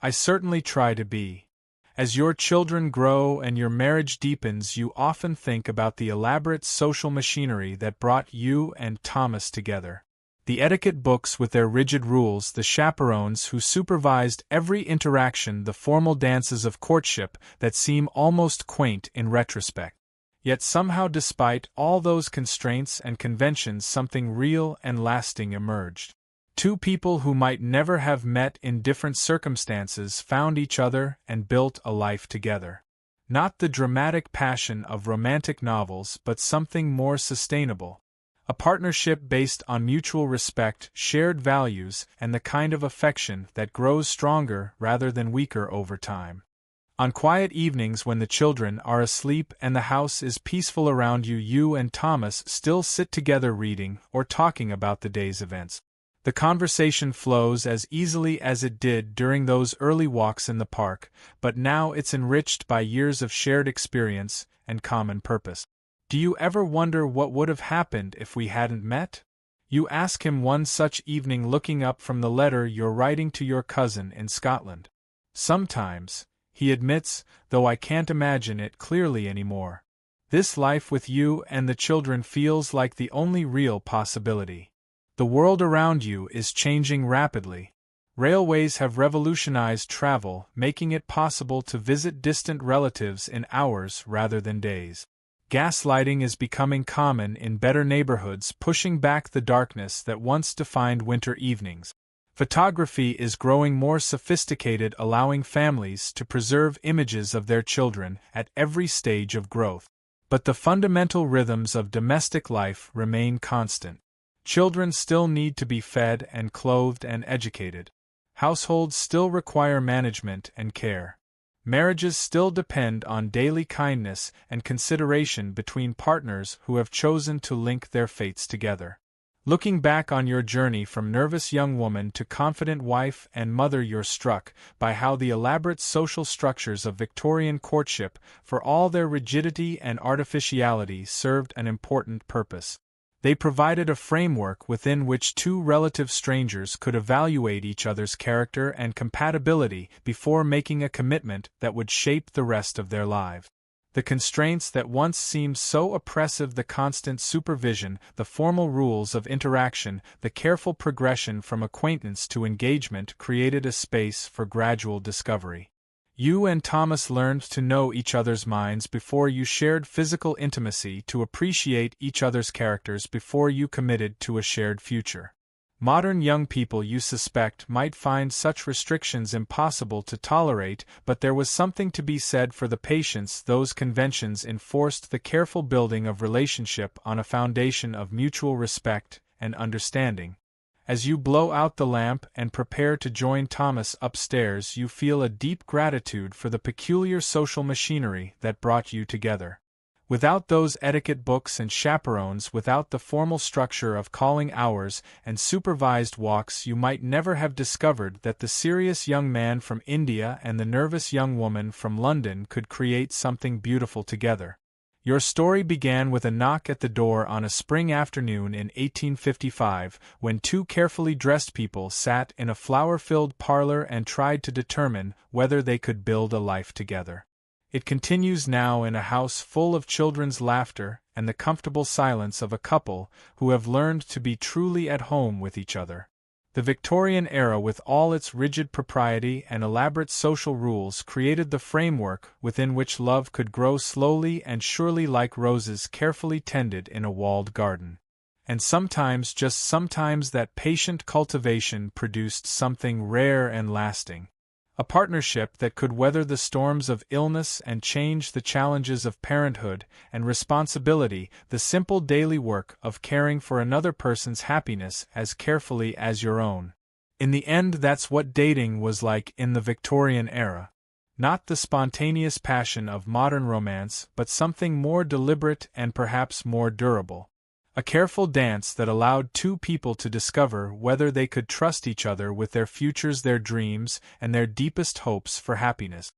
[SPEAKER 1] "I certainly try to be." As your children grow and your marriage deepens, you often think about the elaborate social machinery that brought you and Thomas together. The etiquette books with their rigid rules, the chaperones who supervised every interaction, the formal dances of courtship that seem almost quaint in retrospect. Yet somehow, despite all those constraints and conventions, something real and lasting emerged. 2 people who might never have met in different circumstances found each other and built a life together. Not the dramatic passion of romantic novels, but something more sustainable. A partnership based on mutual respect, shared values, and the kind of affection that grows stronger rather than weaker over time. On quiet evenings when the children are asleep and the house is peaceful around you, you and Thomas still sit together reading or talking about the day's events. The conversation flows as easily as it did during those early walks in the park, but now it's enriched by years of shared experience and common purpose. "Do you ever wonder what would have happened if we hadn't met?" you ask him one such evening, looking up from the letter you're writing to your cousin in Scotland. "Sometimes," he admits, "though I can't imagine it clearly anymore. This life with you and the children feels like the only real possibility. The world around you is changing rapidly. Railways have revolutionized travel, making it possible to visit distant relatives in hours rather than days. Gaslighting is becoming common in better neighborhoods, pushing back the darkness that once defined winter evenings. Photography is growing more sophisticated, allowing families to preserve images of their children at every stage of growth. But the fundamental rhythms of domestic life remain constant. Children still need to be fed and clothed and educated. Households still require management and care. Marriages still depend on daily kindness and consideration between partners who have chosen to link their fates together. Looking back on your journey from nervous young woman to confident wife and mother, you're struck by how the elaborate social structures of Victorian courtship, for all their rigidity and artificiality, served an important purpose. They provided a framework within which two relative strangers could evaluate each other's character and compatibility before making a commitment that would shape the rest of their lives. The constraints that once seemed so oppressive, the constant supervision, the formal rules of interaction, the careful progression from acquaintance to engagement, created a space for gradual discovery. You and Thomas learned to know each other's minds before you shared physical intimacy, to appreciate each other's characters before you committed to a shared future. Modern young people, you suspect, might find such restrictions impossible to tolerate, but there was something to be said for the patience those conventions enforced, the careful building of relationship on a foundation of mutual respect and understanding. As you blow out the lamp and prepare to join Thomas upstairs, you feel a deep gratitude for the peculiar social machinery that brought you together. Without those etiquette books and chaperones, without the formal structure of calling hours and supervised walks, you might never have discovered that the serious young man from India and the nervous young woman from London could create something beautiful together. Your story began with a knock at the door on a spring afternoon in 1855, when two carefully dressed people sat in a flower-filled parlor and tried to determine whether they could build a life together. It continues now in a house full of children's laughter and the comfortable silence of a couple who have learned to be truly at home with each other. The Victorian era, with all its rigid propriety and elaborate social rules, created the framework within which love could grow slowly and surely, like roses carefully tended in a walled garden. And sometimes, just sometimes, that patient cultivation produced something rare and lasting. A partnership that could weather the storms of illness and change, the challenges of parenthood and responsibility, the simple daily work of caring for another person's happiness as carefully as your own. In the end, that's what dating was like in the Victorian era. Not the spontaneous passion of modern romance, but something more deliberate and perhaps more durable. A careful dance that allowed two people to discover whether they could trust each other with their futures, their dreams, and their deepest hopes for happiness.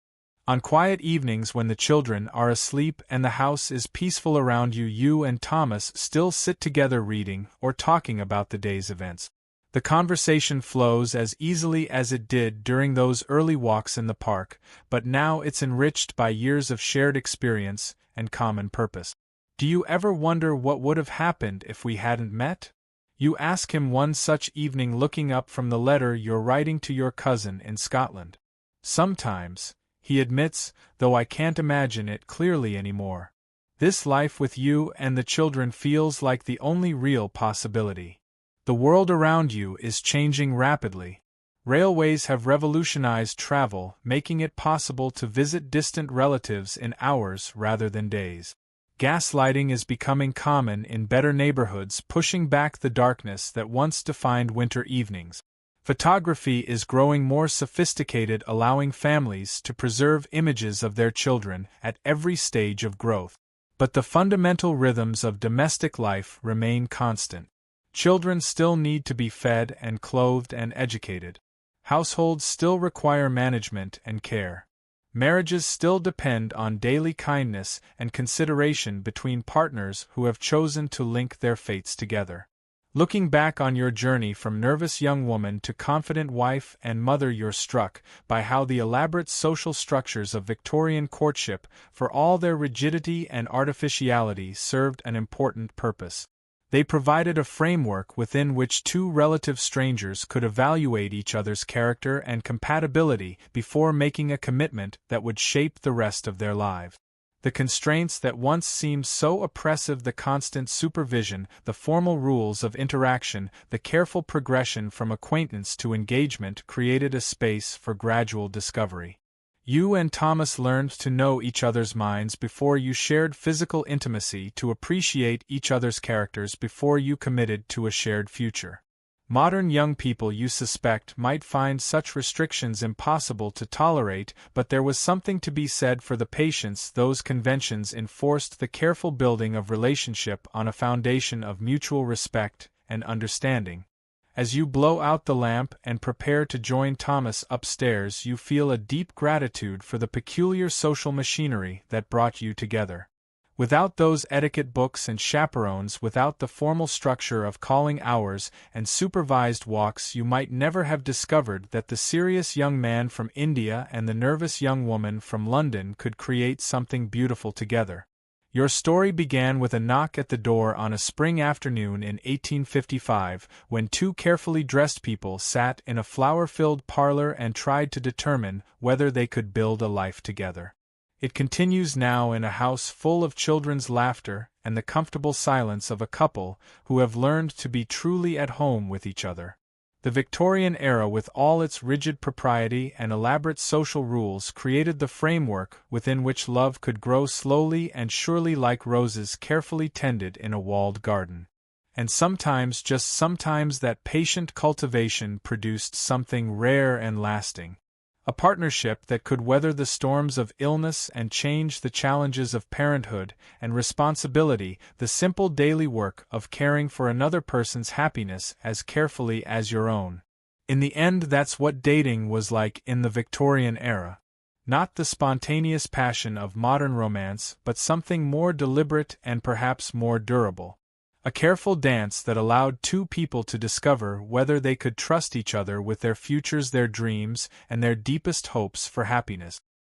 [SPEAKER 1] On quiet evenings when the children are asleep and the house is peaceful around you, you and Thomas still sit together reading or talking about the day's events. The conversation flows as easily as it did during those early walks in the park, but now it's enriched by years of shared experience and common purpose. Do you ever wonder what would have happened if we hadn't met? You ask him one such evening, looking up from the letter you're writing to your cousin in Scotland. Sometimes, he admits, though I can't imagine it clearly anymore. This life with you and the children feels like the only real possibility. The world around you is changing rapidly. Railways have revolutionized travel, making it possible to visit distant relatives in hours rather than days. Gaslighting is becoming common in better neighborhoods, pushing back the darkness that once defined winter evenings. Photography is growing more sophisticated, allowing families to preserve images of their children at every stage of growth. But the fundamental rhythms of domestic life remain constant. Children still need to be fed and clothed and educated. Households still require management and care. Marriages still depend on daily kindness and consideration between partners who have chosen to link their fates together. Looking back on your journey from nervous young woman to confident wife and mother, you're struck by how the elaborate social structures of Victorian courtship, for all their rigidity and artificiality, served an important purpose. They provided a framework within which two relative strangers could evaluate each other's character and compatibility before making a commitment that would shape the rest of their lives. The constraints that once seemed so oppressive, the constant supervision, the formal rules of interaction, the careful progression from acquaintance to engagement created a space for gradual discovery. You and Thomas learned to know each other's minds before you shared physical intimacy, to appreciate each other's characters before you committed to a shared future. Modern young people, you suspect, might find such restrictions impossible to tolerate, but there was something to be said for the patience those conventions enforced, the careful building of relationship on a foundation of mutual respect and understanding. As you blow out the lamp and prepare to join Thomas upstairs, you feel a deep gratitude for the peculiar social machinery that brought you together. Without those etiquette books and chaperones, without the formal structure of calling hours and supervised walks, you might never have discovered that the serious young man from India and the nervous young woman from London could create something beautiful together. Your story began with a knock at the door on a spring afternoon in 1855, when two carefully dressed people sat in a flower-filled parlor and tried to determine whether they could build a life together. It continues now in a house full of children's laughter and the comfortable silence of a couple who have learned to be truly at home with each other. The Victorian era, with all its rigid propriety and elaborate social rules, created the framework within which love could grow slowly and surely, like roses carefully tended in a walled garden. And sometimes, just sometimes, that patient cultivation produced something rare and lasting. A partnership that could weather the storms of illness and change the challenges of parenthood and responsibility, the simple daily work of caring for another person's happiness as carefully as your own. In the end, that's what dating was like in the Victorian era. Not the spontaneous passion of modern romance, but something more deliberate and perhaps more durable. A careful dance that allowed two people to discover whether they could trust each other with their futures, their dreams, and their deepest hopes for happiness.